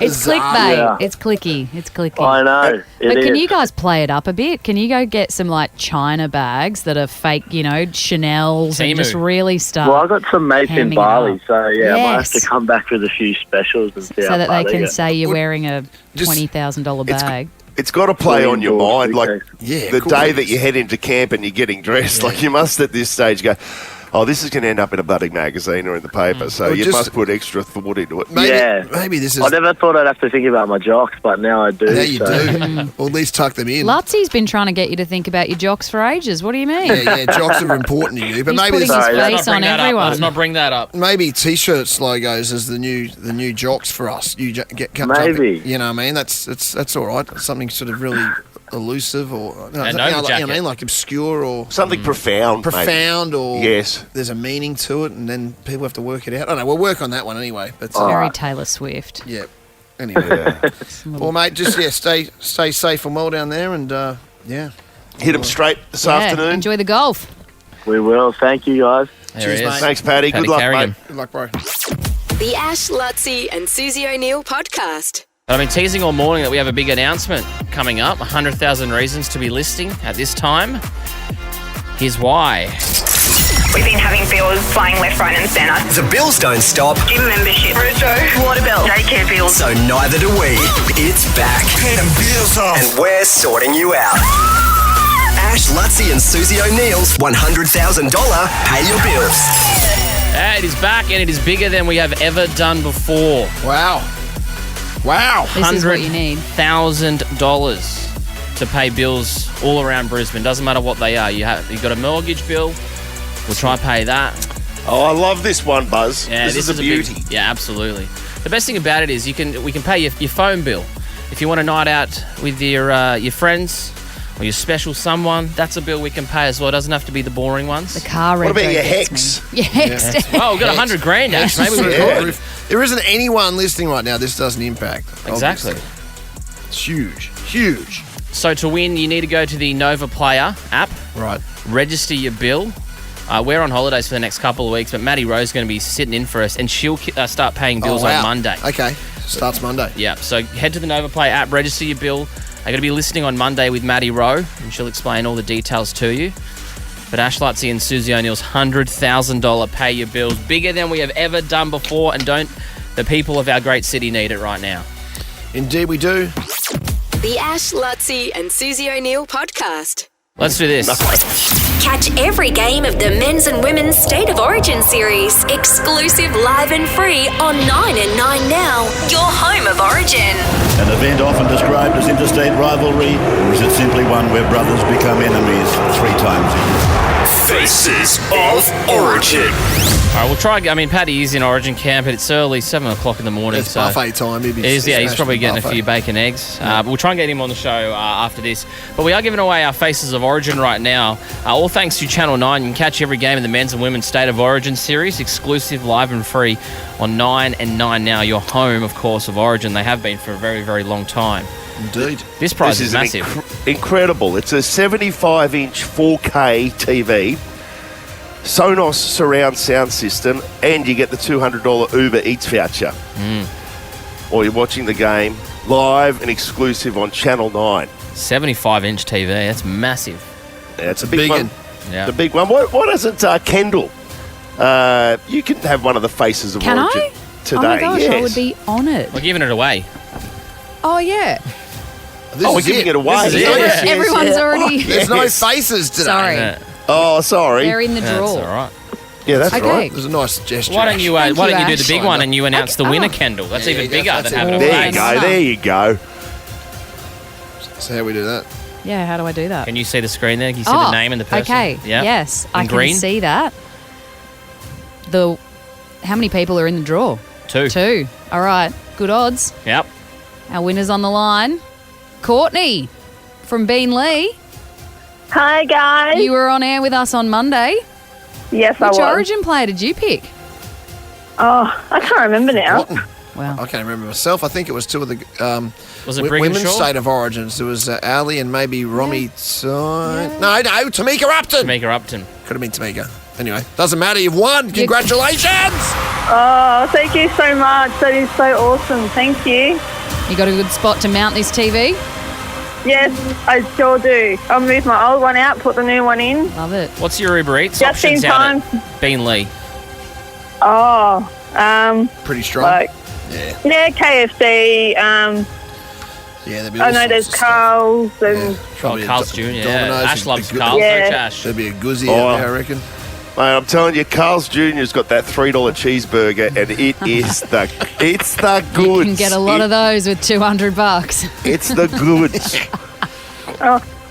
It's clickbait. Yeah. It's clicky. It's clicky. I know. But can you guys play it up a bit? Can you go get some like China bags that are fake, Chanel's and just really start? Well, I've got some mates in hamming it Bali, up. so I might have Yes. to come back with a few specials and see so how that far they can get. say you're wearing a $20,000 bag. It's got to play on your mind. Like Yeah, the cool. day that you head into camp and you're getting dressed, like you must at this stage go, oh, this is going to end up in a bloody magazine or in the paper. So Or you just- must put extra thought into it. Maybe this is. I never thought I'd have to think about my jocks, but now I do. Now you so. do. Or at least tuck them in. Lutzy's been trying to get you to think about your jocks for ages. What do you mean? Yeah, jocks are important to you, but He's maybe putting this his is, face on everyone. Let's not bring that up. maybe t-shirts logos as the new jocks for us. You Maybe. you know what I mean? That's all right. Something sort of really elusive or Nova like, jacket. like obscure or Something profound. profound or Yes. there's a meaning to it and then people have to work it out. I don't know, we'll work on that one anyway. But Very Taylor Swift. yeah. Anyway. Well mate, just stay safe and well down there and yeah. Hit them straight this Yeah, afternoon. enjoy the golf. We will. Thank you, guys. There Cheers, he is. mate. Thanks, Paddy. Good luck, Carrigan. mate. Good luck, bro. The Ash, Lutzy and Susie O'Neill podcast. I've been teasing all morning that we have a big announcement coming up. 100,000 reasons to be listing at this time. Here's why. We've been having bills flying left, right and centre. The bills don't stop, Gym membership, Roto, water bill, daycare bills. so neither do we. It's back. And bills off. And we're sorting you out. Ash, Lutzy and Susie O'Neill's $100,000 Pay Your Bills. It is back and it is bigger than we have ever done before. Wow. This is what you need. $100,000 to pay bills all around Brisbane. Doesn't matter what they are. You've got a mortgage bill. We'll try and pay that. Oh, I love this one, Buzz. Yeah, this is a beauty. Yeah, absolutely. The best thing about it is we can pay your phone bill. If you want a night out with your friends or your special someone, that's a bill we can pay as well. It doesn't have to be the boring ones. The car What about rego your gets Hex? me. Your Hex. Oh, we've got 100 grand, Ash. Maybe we could. There isn't anyone listening right now this doesn't impact. Exactly. Obviously. It's huge. So to win, you need to go to the Nova Player app. Right. Register your bill. We're on holidays for the next couple of weeks, but Maddie Rowe's going to be sitting in for us, and she'll start paying bills on Monday. Okay. Starts Monday. Yeah, so head to the Nova Play app, register your bill. I'm going to be listening on Monday with Maddie Rowe, and she'll explain all the details to you. But Ash Lutzy and Susie O'Neill's $100,000 Pay Your Bills, bigger than we have ever done before, and the people of our great city need it right now. Indeed we do. The Ash, Lutzy and Susie O'Neill podcast. Let's do this. Catch every game of the Men's and Women's State of Origin series, exclusive, live and free on 9 and 9 Now, your home of Origin. An event often described as interstate rivalry, or is it simply one where brothers become enemies 3 times a year? Faces of Origin. All right, we'll try. I mean, Paddy is in Origin camp, but it's early, 7 o'clock in the morning. It's so buffet time. he's probably getting a few bacon eggs. But we'll try and get him on the show after this. But we are giving away our Faces of Origin right now. All thanks to Channel 9. You can catch every game in the Men's and Women's State of Origin series, exclusive, live and free on 9 and 9 Now, your home, of course, of Origin. They have been for a very, very long time. Indeed. This prize is massive. Incredible. It's a 75-inch 4K TV, Sonos surround sound system, and you get the $200 Uber Eats voucher. Or you're watching the game live and exclusive on Channel 9. 75-inch TV. That's massive. Yeah, it's a big one. Yeah. The big one. Why doesn't Kendall? You can have one of the Faces of Can Origin I? today. Oh my gosh, yes. I would be honoured. We're giving it away. Oh, yeah. We're giving it away. This is it. Everyone's already... There's no faces today. Sorry. Yeah. Oh, sorry. They're in the That's draw. all right. Yeah, that's Okay. right. There's a nice gesture. Why don't you Thank do you, the big Ash. one and you announce the winner, Kendall? That's Yeah, even yeah, bigger that's than it. having a There face. you go. There you go. So how we do that? Yeah, how do I do that? Can you see the screen there? Can you see the name and the person? Okay. Yeah. Yes, I green? can see that. How many people are in the draw? 2. 2. All right. Good odds. Yep. Our winner's on the line. Courtney from Beenleigh. Hi, guys. You were on air with us on Monday. Yes, I Which was. Origin player did you pick? Oh, I can't remember now. Wow. I can't remember myself. I think it was 2 of the Was it women's Brigginshaw? state of origins. There was Ali and maybe Romy. No, Tamika Upton. Tamika Upton. Could have been Tamika. Anyway, doesn't matter. You've won. Congratulations. Oh, thank you so much. That is so awesome. Thank you. You got a good spot to mount this TV? Yes, I sure do. I'll move my old one out, put the new one in. Love it. What's your Uber Eats Just in options time. out at Beenleigh? Oh, pretty strong. Yeah, KFC. Yeah, there'd be I all know sorts there's of stuff. Carl's and Probably a Carl's Jr., yeah. Domino's Ash would loves be good. Carl's, Yeah. don't you, Ash? There'd be a guzzi Oh. out there, I reckon. Mate, I'm telling you, Carl's Jr.'s got that $3 cheeseburger, and it is it's the goods. You can get a lot of those with $200. It's the goods.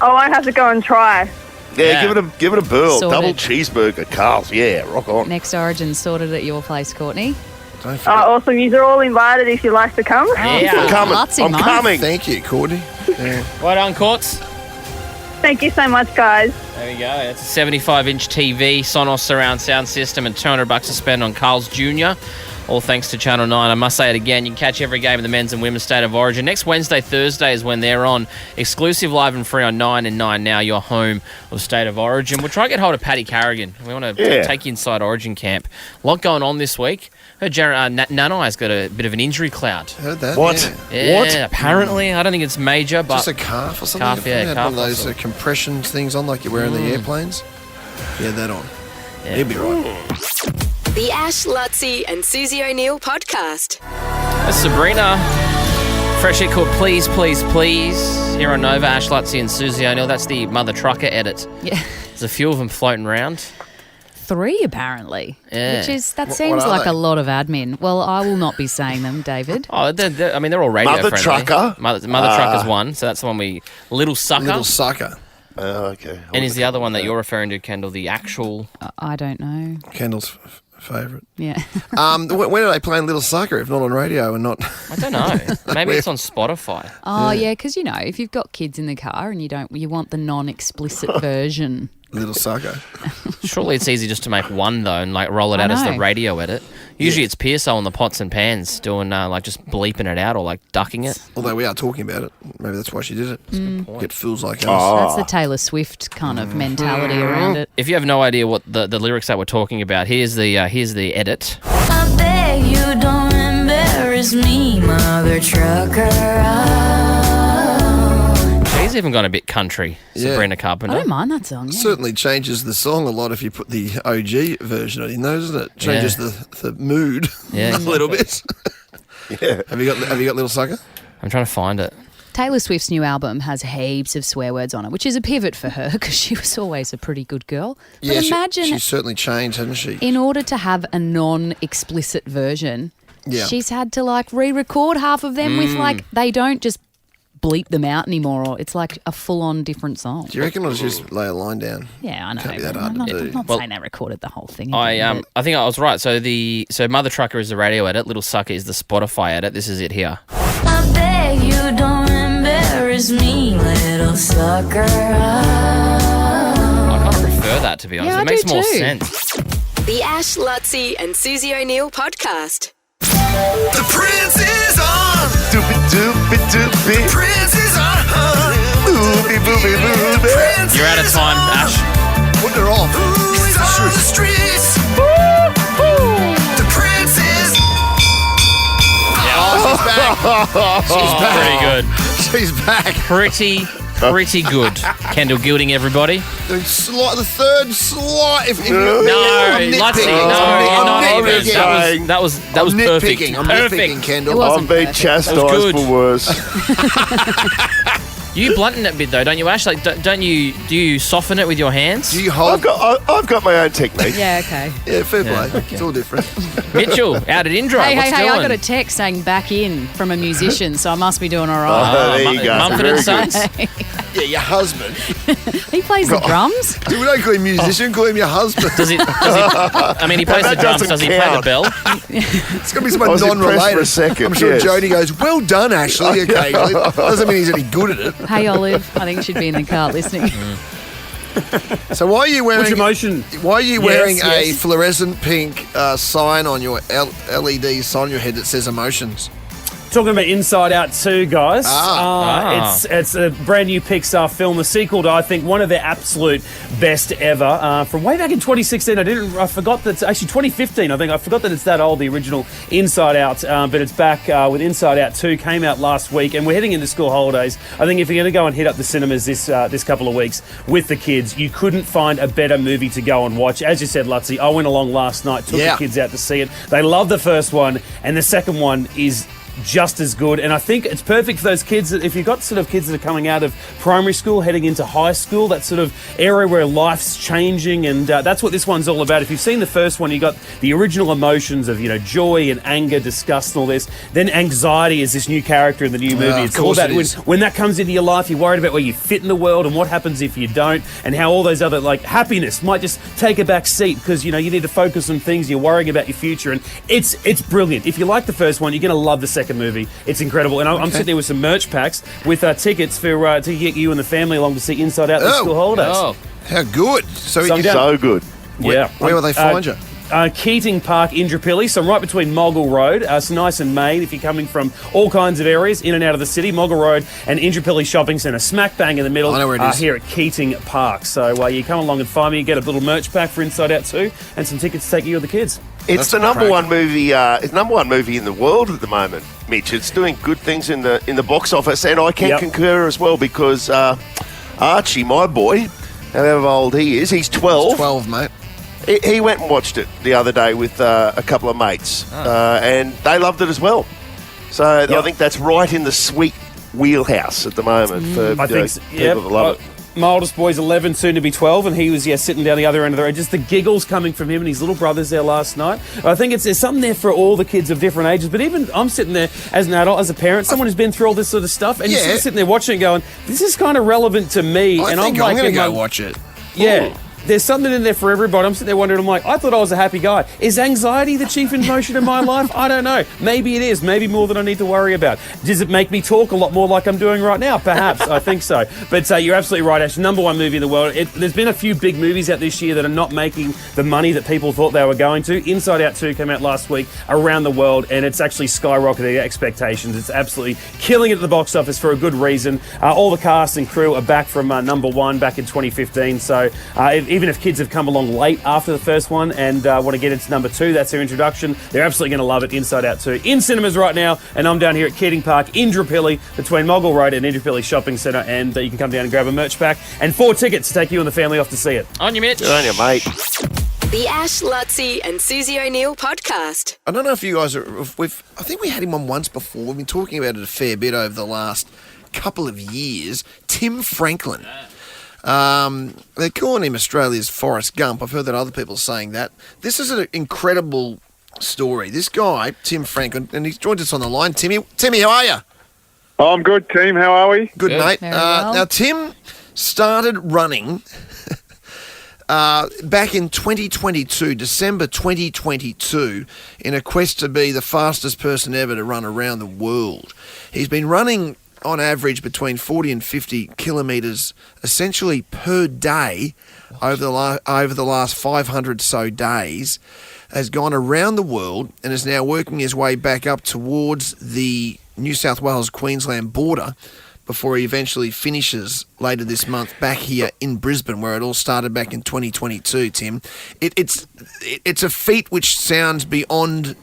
I have to go and try. Yeah, give it a burl. Sorted. Double cheeseburger, Carl's. Yeah, rock on. Next Origin sorted at your place, Courtney. Awesome. You're all invited if you'd like to come. Yeah. I'm coming. Lotsy, I'm mate. coming. Thank you, Courtney. Yeah. Well done, Courts. Thank you so much, guys. There we go. It's a 75-inch TV, Sonos surround sound system, and $200 to spend on Carl's Jr. All thanks to Channel 9. I must say it again, you can catch every game of the men's and women's State of Origin. Next Wednesday, Thursday is when they're on. Exclusive live and free on 9 and 9 Now, your home of State of Origin. We'll try and get hold of Paddy Carrigan. We want to take you inside Origin camp. A lot going on this week. Heard Nanai's got a bit of an injury cloud. Heard that. What? Yeah. What? Apparently. I don't think it's major, but... Just a calf or something? Calf, yeah, Had calf one of those muscle. compression things on like you wear in the airplanes. Yeah, that on. Yeah. He'll be right. The Ash, Lutzi and Susie O'Neill podcast. That's Sabrina. Fresh hit called Please, Please, Please. Here on Nova, Ash Lutzi and Susie O'Neill. That's the Mother Trucker edit. Yeah. There's a few of them floating around. 3 apparently. Yeah. Which is, that What seems are like they? a lot of admin. Well, I will not be saying them, David. Oh, they're all radio Mother friendly. Trucker? Mother Trucker's one, so that's the one Little Sucker. Little sucker. Okay. And is the other one that you're referring to, Kendall, the actual... I don't know. Kendall's favourite. Yeah. When are they playing Little Sucker if not on radio and not... I don't know. Maybe it's on Spotify. Oh, yeah, because, you know, if you've got kids in the car and you want the non-explicit version. Little Sucker. Surely it's easy just to make one, though, and roll it I out as the know. radio edit. Usually it's Pearso on the pots and pans doing, just bleeping it out or, ducking it. Although we are talking about it. Maybe that's why she did it. Get fools like us. That's the Taylor Swift kind of mentality around it. If you have no idea what the lyrics that we're talking about, here's the edit. I beg you don't embarrass me, Mother Trucker. She's even gone a bit country, Yeah. Sabrina I Carpenter. don't mind that song. Yeah. Certainly changes the song a lot if you put the OG version in, though, doesn't it? Changes the mood Yeah, a little bit. Yeah. Have you got Little Sucker? I'm trying to find it. Taylor Swift's new album has heaps of swear words on it, which is a pivot for her because she was always a pretty good girl. But imagine she's certainly changed, hasn't she? in order to have a non-explicit version, Yeah. she's had to re-record half of them with they don't just bleep them out anymore. Or it's like a full-on different song. Do you reckon I'll just lay a line down? Yeah, I know. Can't be that but hard I'm not, to do. I'm not Well, saying they recorded the whole thing. I again, but- think I was right. So Mother Trucker is the radio edit, Little Sucker is the Spotify edit. This is it here. I beg you don't embarrass me, little sucker. I kind of prefer that, to be honest. Yeah, I it makes do more too. sense. The Ash, Lutzi and Susie O'Neill podcast. The Prince is on. Doopy doopy doopy. Prince is on. Boopy boopy boopy. You're out of time, Ash. Put her off. Who is on the streets? The Prince is. She's back. Pretty good. She's back. Pretty good. Kendall Gilding, everybody. The third slot. If No, I'm Lutzi, nitpicking. no, I'm you're not nitpicking. even. That was perfect. Nitpicking. I'm Perfect. nitpicking, Kendall. It wasn't I've been perfect. chastised That was good. for worse. You blunten it a bit though, don't you, Ash? Like, don't you? Do you soften it with your hands? Do you hold? I've got my own technique. Yeah, okay. Yeah, fair play. It's all different. Mitchell, out at Indra. Hey, what's I doing? got a text saying back in from a musician, so I must be doing all right. There you go. Mumford and Sons. Yeah, your husband. He plays the drums. We don't call him musician, call him your husband. Does he? I mean, he plays the drums. Does he play the bell? It's going to be someone I was impressed non-related. for a second, I'm sure yes. Jody goes, well done, Ashley, occasionally. Doesn't mean he's any good at it. Hey, Olive. I think she'd be in the car listening. So why are you wearing? What's your motion? Why are you wearing a yes. fluorescent pink sign on your LED sign on your head that says emotions? Talking about Inside Out 2, guys. It's a brand new Pixar film, the sequel to, I think, one of their absolute best ever. From way back in 2016, I forgot that, actually 2015, I forgot that it's that old, the original Inside Out, but it's back with Inside Out 2, came out last week, and we're heading into school holidays. I think if you're going to go and hit up the cinemas this couple of weeks with the kids, you couldn't find a better movie to go and watch. As you said, Lutzy, I went along last night, took the kids out to see it. They love the first one, and the second one is just as good, and I think it's perfect for those kids that if you've got sort of kids that are coming out of primary school heading into high school, that sort of area where life's changing, and that's what this one's all about. If you've seen the first one, you got the original emotions of joy and anger, disgust and all this. Then anxiety is this new character in the new movie. It's all about when that comes into your life, you're worried about where you fit in the world and what happens if you don't, and how all those other, like happiness might just take a back seat because you need to focus on things, you're worrying about your future, and it's brilliant. If you like the first one, you're going to love the second movie. It's incredible, and I'm sitting there with some merch packs with tickets for to get you and the family along to see Inside Out this school holidays. Oh, how good! So good. Yeah. Where will they find you? Keating Park, Indooroopilly, so right between Moggill Road. It's nice and made if you're coming from all kinds of areas in and out of the city. Moggill Road and Indooroopilly Shopping Centre, smack bang in the middle. I know where it is. Here at Keating Park. So you come along and find me, get a little merch pack for Inside Out 2 and some tickets to take you with the kids. It's the number one movie. It's number one movie in the world at the moment, Mitch. It's doing good things in the box office, and I can concur as well because Archie, my boy, however old he is, he's 12. He's 12, mate. He went and watched it the other day with a couple of mates, and they loved it as well. So I think that's right in the sweet wheelhouse at the moment for people that love it. My oldest boy's 11, soon to be 12, and he was sitting down the other end of the road. Just the giggles coming from him and his little brothers there last night. I think there's something there for all the kids of different ages. But even I'm sitting there as an adult, as a parent, someone who's been through all this sort of stuff, and you're sitting there watching it going, this is kind of relevant to me. I think I'm going to go watch it. Yeah. Ooh. There's something in there for everybody. I'm sitting there wondering, I thought I was a happy guy. Is anxiety the chief emotion in my life? I don't know. Maybe it is. Maybe more than I need to worry about. Does it make me talk a lot more like I'm doing right now? Perhaps. I think so. But you're absolutely right, Ash. Number one movie in the world. There's been a few big movies out this year that are not making the money that people thought they were going to. Inside Out 2 came out last week around the world, and it's actually skyrocketed expectations. It's absolutely killing it at the box office for a good reason. All the cast and crew are back from number one back in 2015. So even if kids have come along late after the first one and want to get into number two, that's their introduction. They're absolutely going to love it. Inside Out 2 in cinemas right now, and I'm down here at Keating Park, Indooroopilly, between Moggill Road and Indooroopilly Shopping Centre, and you can come down and grab a merch pack and 4 tickets to take you and the family off to see it. On you, Mitch. Good on you, mate. The Ash, Lutzy and Susie O'Neill podcast. I don't know if you guys I think we had him on once before. We've been talking about it a fair bit over the last couple of years. Tim Franklin. They're calling him Australia's Forrest Gump. I've heard that other people are saying that. This is an incredible story. This guy, Tim Franklin, and he's joined us on the line. Timmy, how are you? Oh, I'm good, team. How are we? Good, mate. Now, Tim started running back in 2022, December 2022, in a quest to be the fastest person ever to run around the world. He's been running on average between 40 and 50 kilometres essentially per day over the last 500 so days, has gone around the world and is now working his way back up towards the New South Wales-Queensland border before he eventually finishes later this month back here in Brisbane, where it all started back in 2022, Tim. It's a feat which sounds beyond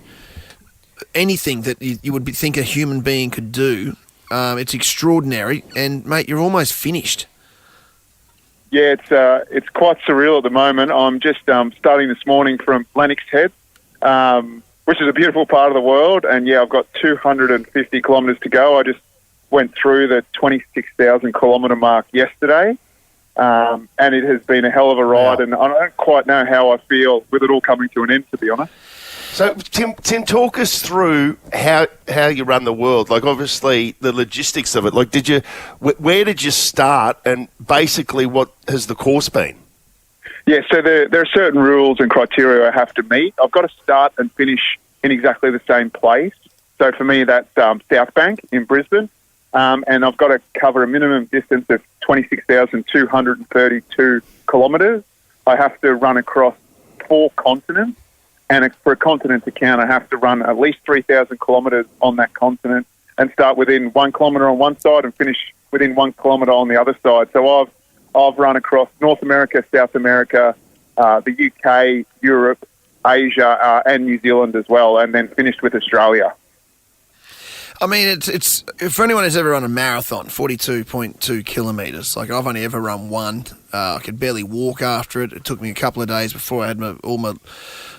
anything that you would think a human being could do. It's extraordinary, and mate, you're almost finished. Yeah, it's quite surreal at the moment. I'm just starting this morning from Lennox Head, which is a beautiful part of the world, and I've got 250 kilometres to go. I just went through the 26,000 kilometre mark yesterday, and it has been a hell of a ride, and I don't quite know how I feel with it all coming to an end, to be honest. So, Tim, talk us through how you run the world. Like, obviously, the logistics of it. Like, where did you start, and basically, what has the course been? Yeah, so there are certain rules and criteria I have to meet. I've got to start and finish in exactly the same place. So for me, that's South Bank in Brisbane, and I've got to cover a minimum distance of 26,232 kilometres. I have to run across 4 continents. And for a continent to count, I have to run at least 3,000 kilometres on that continent and start within 1 kilometre on one side and finish within 1 kilometre on the other side. So I've run across North America, South America, the UK, Europe, Asia, and New Zealand as well, and then finished with Australia. I mean, it's for anyone who's ever run a marathon, 42.2 kilometres. Like, I've only ever run one. I could barely walk after it. It took me a couple of days before I had all my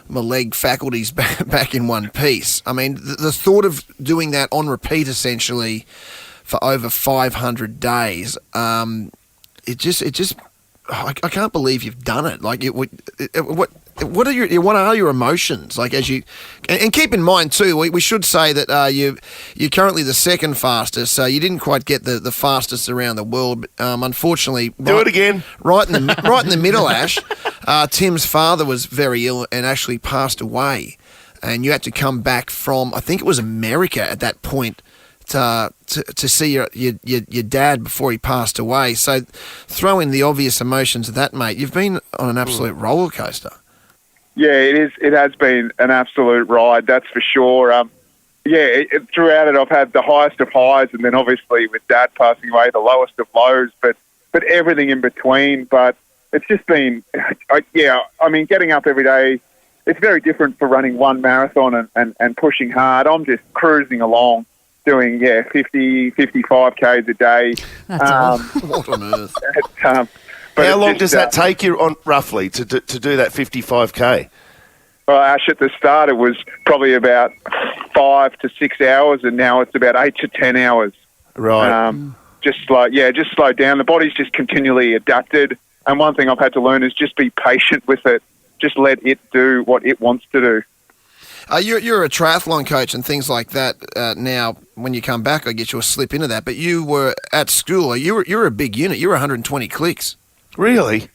leg faculties back in one piece. I mean, the thought of doing that on repeat, essentially, for over 500 days, I can't believe you've done it. Like, what are your emotions? Like, as you, and keep in mind too, we should say that you're currently the second fastest, so you didn't quite get the fastest around the world. Unfortunately, do it again. Right in the middle, Ash. Tim's father was very ill and actually passed away, and you had to come back from, I think it was America at that point, to see your dad before he passed away. So throw in the obvious emotions of that, mate. You've been on an absolute roller coaster. Yeah, it is. It has been an absolute ride, that's for sure. Throughout it, I've had the highest of highs, and then obviously with Dad passing away, the lowest of lows. But everything in between. But it's just been, getting up every day. It's very different for running one marathon and pushing hard. I'm just cruising along, doing 50, 55 Ks a day. That's what on earth? How long does that take you on roughly to do that 55K? Well, Ash, at the start it was probably about 5 to 6 hours, and now it's about 8 to 10 hours. Right. Just slow down. The body's just continually adapted, and one thing I've had to learn is just be patient with it. Just let it do what it wants to do. You're a triathlon coach and things like that. Now, when you come back, I guess you'll slip into that. But you were at school. You're a big unit. You were 120 clicks. Really?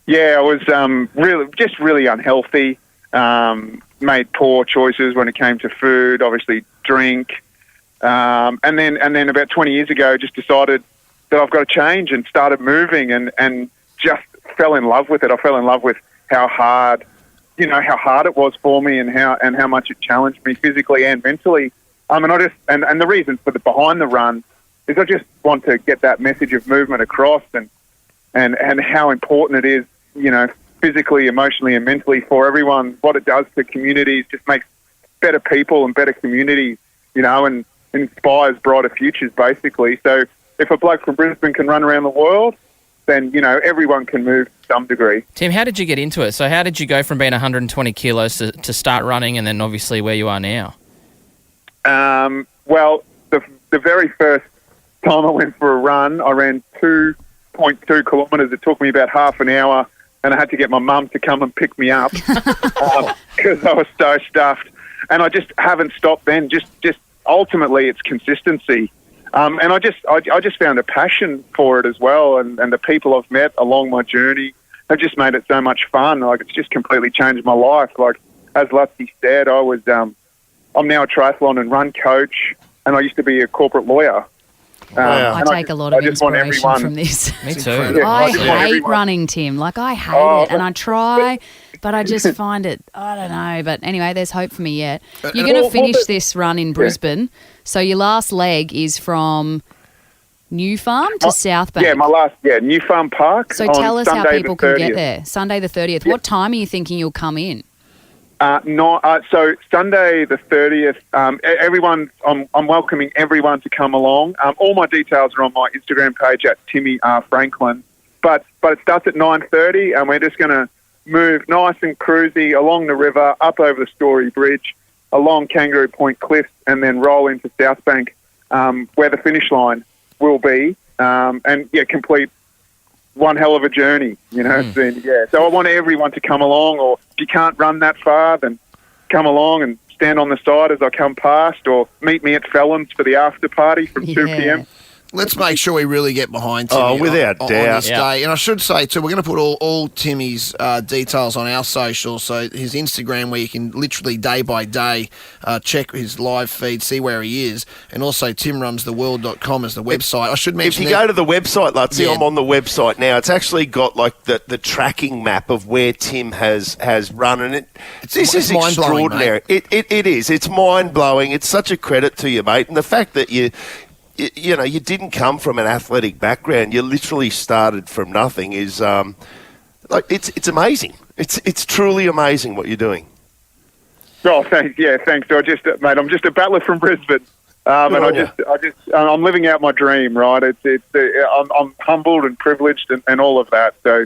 Yeah, I was really unhealthy. Made poor choices when it came to food. Obviously, drink. And then about 20 years ago, just decided that I've got to change and started moving and just fell in love with it. I fell in love with how hard it was for me and how much it challenged me physically and mentally. And the reason for behind the run is I just want to get that message of movement across and how important it is, physically, emotionally and mentally for everyone, what it does to communities, just makes better people and better communities, and inspires brighter futures, basically. So if a bloke from Brisbane can run around the world, then, everyone can move to some degree. Tim, how did you get into it? So how did you go from being 120 kilos to start running and then obviously where you are now? Well, the very first time I went for a run, I ran 2.2 kilometres. It took me about half an hour, and I had to get my mum to come and pick me up because I was so stuffed. And I just haven't stopped then. Just ultimately, it's consistency. And I just found a passion for it as well, and the people I've met along my journey have just made it so much fun. Like, it's just completely changed my life. Like, as Lutzi said, I'm now a triathlon and run coach, and I used to be a corporate lawyer. I take a lot of inspiration from this. Me too. I hate running, Tim. Like, I hate it, and I try, but I just find it, I don't know. But anyway, there's hope for me yet. You're going to finish this run in Brisbane. So your last leg is from New Farm to South Bank. Yeah, New Farm Park. So tell us how people can get there. Sunday the 30th. What time are you thinking you'll come in? So Sunday the 30th, everyone, I'm welcoming everyone to come along. All my details are on my Instagram page at Timmy R. Franklin. But it starts at 9:30, and we're just going to move nice and cruisy along the river, up over the Story Bridge, along Kangaroo Point Cliffs, and then roll into South Bank where the finish line will be, and complete one hell of a journey. So I want everyone to come along, or if you can't run that far, then come along and stand on the side as I come past, or meet me at Fallon's for the after party from 2 p.m. Let's make sure we really get behind Timmy without on doubt. this day. And I should say, too, we're going to put all Timmy's details on our socials. So his Instagram, where you can literally day by day check his live feed, see where he is. And also timrunstheworld.com is the website. I should mention if you go to the website, Lutzy, I'm on the website now. It's actually got like the tracking map of where Tim has run. And this is extraordinary. It is. It's mind-blowing. It's such a credit to you, mate. And the fact that you didn't come from an athletic background. You literally started from nothing. Is it's amazing. It's truly amazing what you're doing. Oh, thanks. Yeah, thanks. I'm just a battler from Brisbane, and I'm living out my dream. Right? I'm humbled and privileged and all of that. So.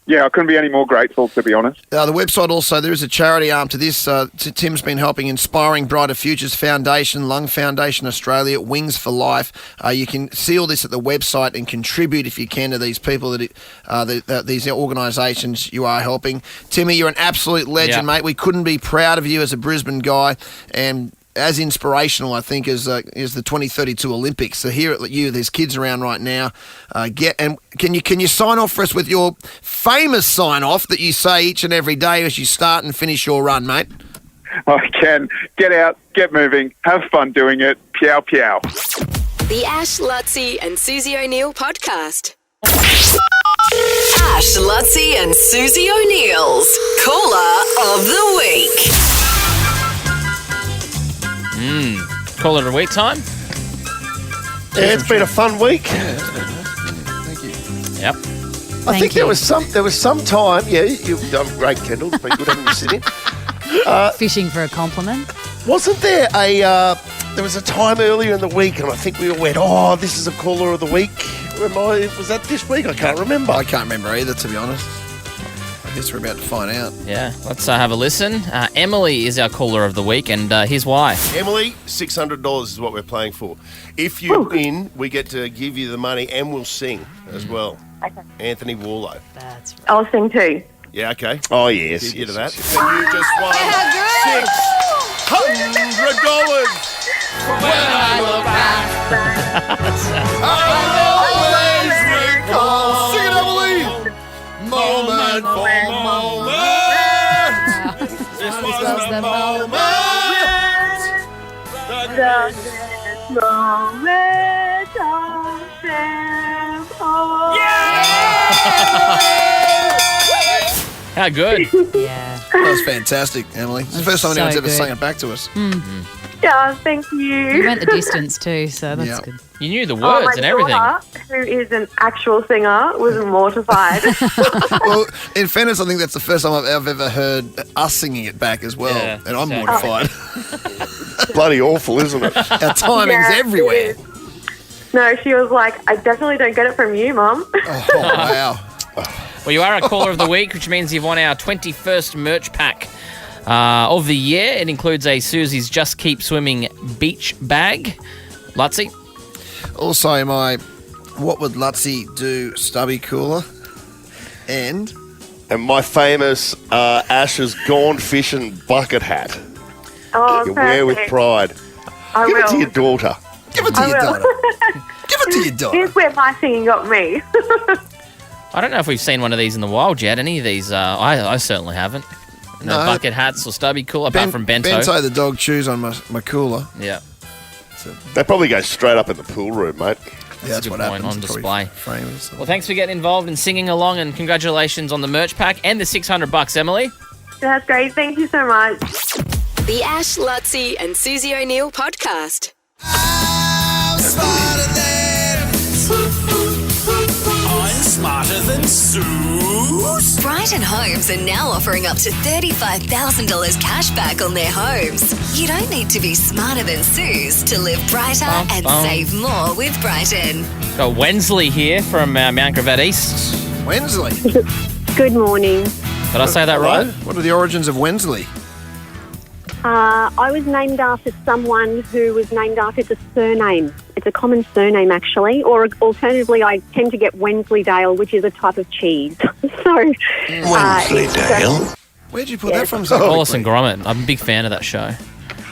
Yeah, I couldn't be any more grateful, to be honest. The website also, there is a charity arm to this. Tim's been helping Inspiring Brighter Futures Foundation, Lung Foundation Australia, Wings for Life. You can see all this at the website and contribute if you can to these people, these organisations you are helping. Timmy, you're an absolute legend, mate. We couldn't be proud of you as a Brisbane guy, and as inspirational, I think, as the 2032 Olympics. So here at you, there's kids around right now. Can you sign off for us with your famous sign off that you say each and every day as you start and finish your run, mate? I can. Get out, get moving, have fun doing it. Piao, piao. The Ash, Lutzy and Susie O'Neill podcast. Ash, Lutzy and Susie O'Neill's Caller of the Week. Caller of the week time? Yeah, it's been a fun week. Thank you. Yep. I think there was some time. Yeah, you've done great, Kendall. It's been good having you sit in. Fishing for a compliment. Wasn't there there was a time earlier in the week, and I think we all went, "Oh, this is a caller of the week." Was that this week? I can't remember. I can't remember either, to be honest. I guess we're about to find out. Yeah, let's have a listen. Emily is our caller of the week, and here's why. Emily, $600 is what we're playing for. If you win, we get to give you the money, and we'll sing as well. Okay. Anthony Warlow. That's right. I'll sing too. Yeah, okay. Oh, yes. Get you to that. And you just won $600. When I look back, I always recall. Sing it, Emily! Moment for moment. This was the moment. The moment of tempo. How good. Yeah. That was fantastic, Emily. It's the first time anyone's ever sang it back to us. Yeah, thank you. You went the distance too, so that's good. You knew the words and everything. My daughter, who is an actual singer, was mortified. Well, in fairness, I think that's the first time I've ever heard us singing it back as well, and I'm mortified. Bloody awful, isn't it? Our timing's everywhere. No, she was like, I definitely don't get it from you, Mum. Oh, wow. Well, you are a caller of the week, which means you've won our 21st merch pack of the year. It includes a Susie's Just Keep Swimming beach bag. Lutzy? Also, my What Would Lutzy Do stubby cooler. And my famous Ash's Gone Fishing bucket hat. Oh, you wear with pride. I Give will. it to your daughter. Give it to your daughter. Give it to your daughter. Here's where my singing got me. I don't know if we've seen one of these in the wild yet. Any of these? I certainly haven't. No bucket hats or stubby cooler, apart from Bento. Bento the dog chews on my cooler. Yeah. They probably go straight up in the pool room, mate. Yeah, that's what happens. On display. Framers. Well, thanks for getting involved and singing along, and congratulations on the merch pack and the $600, Emily. That's great. Thank you so much. The Ash, Lutzy and Susie O'Neill podcast. I'm smarter than Suze. Brighton Homes are now offering up to $35,000 cash back on their homes. You don't need to be smarter than Suze to live brighter and save more with Brighton. Got Wensley here from Mount Gravatt East. Wensley. Good morning. Did I say that right? What are the origins of Wensley? I was named after someone who was named after the surname It's a common surname, actually. Or alternatively, I tend to get Wensleydale, which is a type of cheese. So Wensleydale? Where'd you pull that from? Wallace and Gromit. I'm a big fan of that show.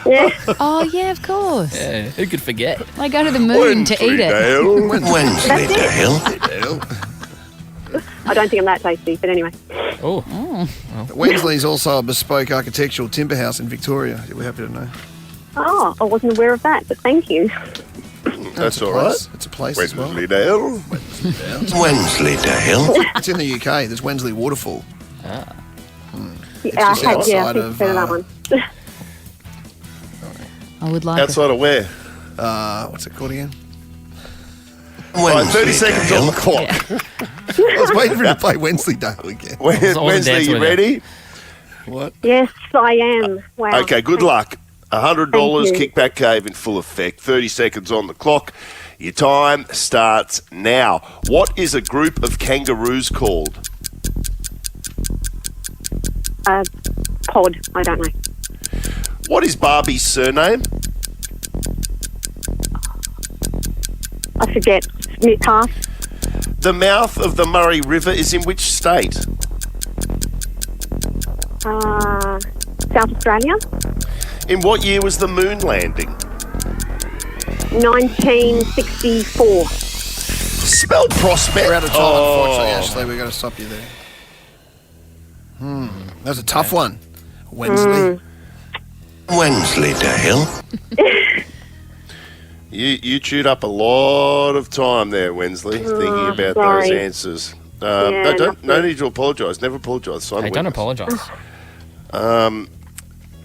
Yeah. Oh, yeah, of course. Yeah, who could forget? I go to the moon to eat it. Wensleydale. I don't think I'm that tasty, but anyway. Oh. Wensley's also a bespoke architectural timber house in Victoria. We're happy to know. Oh, I wasn't aware of that, but thank you. That's all right. It's a place as well. Wensleydale. Wensleydale. It's in the UK. There's Wensley Waterfall. Yeah, It's I just think outside I've of, heard of that one. I would like Outside of where? What's it called again? Right, 30 seconds on the clock. I was waiting for him to play Wensleydale again. Wensley, you ready? What? Yes, I am. Wow. Okay, good luck. $100 Thank you. kickback cave in full effect. 30 seconds on the clock. Your time starts now. What is a group of kangaroos called? Pod. I don't know. What is Barbie's surname? I forget. Pass. The mouth of the Murray River is in which state? South Australia. In what year was the moon landing? 1964. Spell prospect. We're out of time, unfortunately, Ashley. We've got to stop you there. That's a tough one. Wensley. Wensleydale. You chewed up a lot of time there, Wensley, thinking about those answers. No need to apologise. Never apologise. Hey, don't apologise.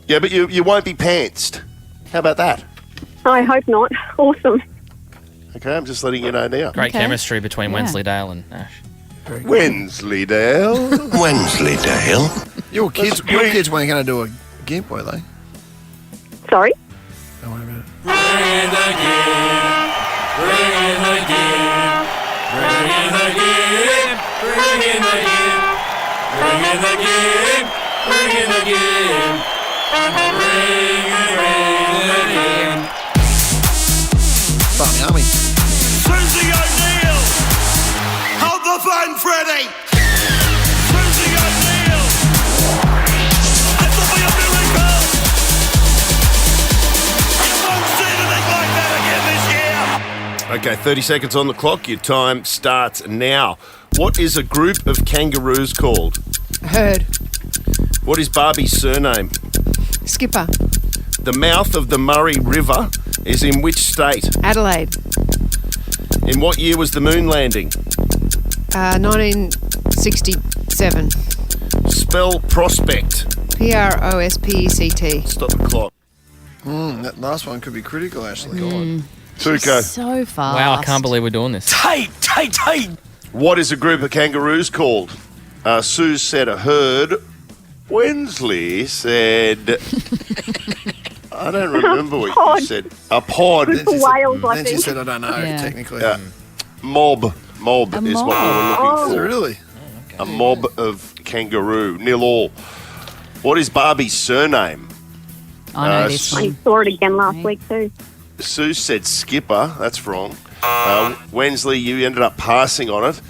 Yeah, but you won't be pantsed. How about that? I hope not. Awesome. Okay, I'm just letting you know now. Great chemistry between Wensleydale and Ash. Wensleydale. Wensleydale. Your kids weren't going to do a gimp, were they? Sorry? Don't worry about it. Bring in the game. Bring in the game. Bring in the game. Bring in the game. Bring in the game. Bring in the game. Bring in the game. Farmy Army. Susie O'Neill. Hold the phone, Freddie. Susie O'Neill. It will be a miracle. You won't see anything like that again this year. Okay, 30 seconds on the clock. Your time starts now. What is a group of kangaroos called? Herd. What is Barbie's surname? Skipper. The mouth of the Murray River is in which state? Adelaide. In what year was the moon landing? 1967. Spell prospect. Prospect. Stop the clock. That last one could be critical, Ashley. Tuco. So fast. Wow, I can't believe we're doing this. Tate. What is a group of kangaroos called? Sue said a herd. Wensley said... I don't remember what you said. A pod. Good for whales, I Then think. she said, I don't know, technically. Mob. Mob is what we were looking for. Really? A mob of kangaroo. 0-0. What is Barbie's surname? I know this I one. saw it again last week too. Sue said Skipper. That's wrong. Wensley, you ended up passing on it.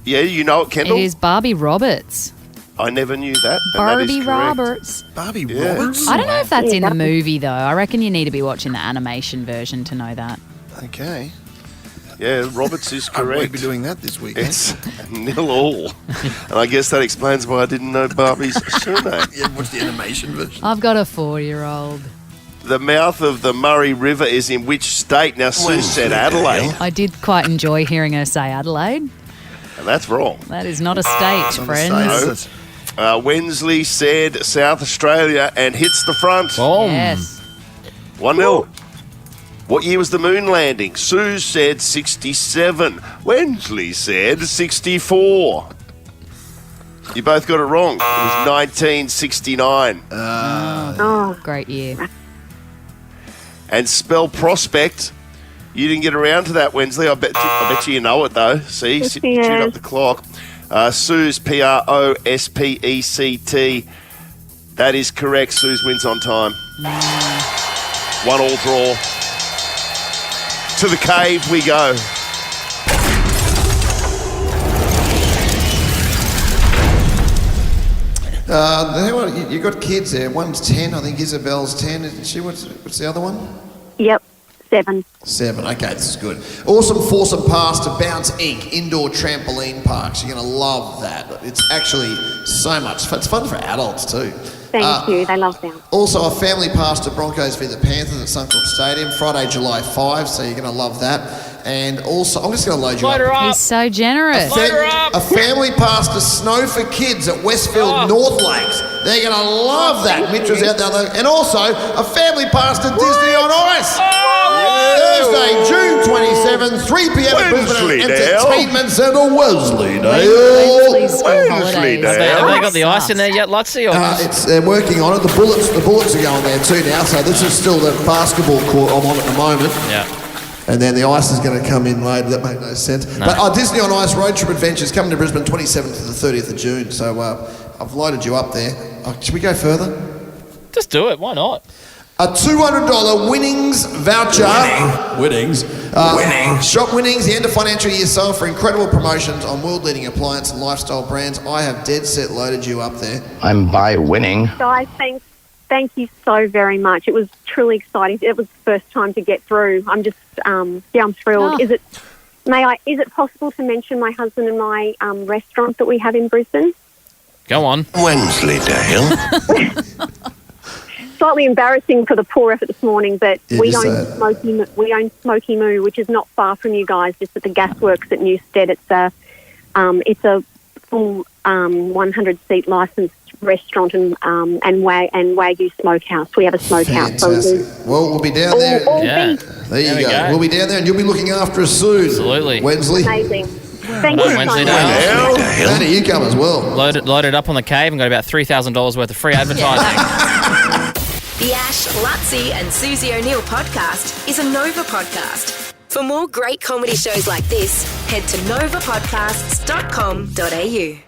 Yeah, you know it, Kendall? It is Barbie Roberts. I never knew that. And Barbie that is correct. Roberts. Barbie Roberts? I don't know if that's in the movie, though. I reckon you need to be watching the animation version to know that. Okay. Yeah, Roberts is I correct. won't be doing that this weekend. It's 0-0. And I guess that explains why I didn't know Barbie's surname. Yeah, what's the animation version? I've got a 4-year-old. The mouth of the Murray River is in which state? Now, Sue said Adelaide. I did quite enjoy hearing her say Adelaide. And that's wrong. That is not a state, friends. Wensley said South Australia and hits the front. Yes. 1-0. What year was the moon landing? Sue said 67. Wensley said 64. You both got it wrong. It was 1969. Great year. And spell prospect. You didn't get around to that, Wensley. I bet you know it, though. See? Yes, Shoot up the clock. Sue's Prospect. That is correct. Sue's wins on time. 1-1 draw. To the cave we go. You got kids there. One's 10. I think Isabel's 10. Isn't she? What's the other one? Yep, 7. 7. Okay, this is good. Awesome foursome pass to Bounce Inc. Indoor trampoline parks. You're going to love that. It's actually so much fun. It's fun for adults too. Thank you. They love them. Also, a family pass to Broncos v the Panthers at Suncorp Stadium, Friday, July 5. So you're going to love that. And also, I'm just going to load you up. He's so generous. A family pass to Snow for Kids at Westfield North Lakes. They're going to love that. Mitch was out there. And also, a family pass to Disney on Ice. Thursday, June 27, 3 p.m. at Brisbane Entertainment Centre, Wensleydale. Have they got the ice in there yet, Lutzy? They're working on it. The bullets are going there too now. So this is still the basketball court I'm on at the moment. Yeah. And then the ice is going to come in later. That makes no sense. No. But Disney on Ice Road Trip Adventures coming to Brisbane 27th to the 30th of June. So I've loaded you up there. Should we go further? Just do it. Why not? A $200 winnings voucher. Winnings. Shop Winnings, the end of financial year sale for incredible promotions on world-leading appliance and lifestyle brands. I have dead set loaded you up there. I'm by winning. Guys, thank you so very much. It was truly exciting. It was the first time to get through. I'm just, I'm thrilled. Oh. Is it possible to mention my husband and my restaurant that we have in Brisbane? Go on. Wensleydale. Slightly embarrassing for the poor effort this morning, but we own Smoky Moo, which is not far from you guys, just at the Gasworks at Newstead. It's a full 100-seat licensed restaurant and Wagyu smokehouse. We have a smokehouse. Fantastic. Well, we'll be down there. Yeah. There you go. We'll be down there and you'll be looking after us soon. Absolutely. Wensley. Amazing. Thank you so much. How do you come as well? Loaded up on the cave and got about $3,000 worth of free advertising. The Ash, Lutzy and Susie O'Neill podcast is a Nova podcast. For more great comedy shows like this, head to novapodcasts.com.au.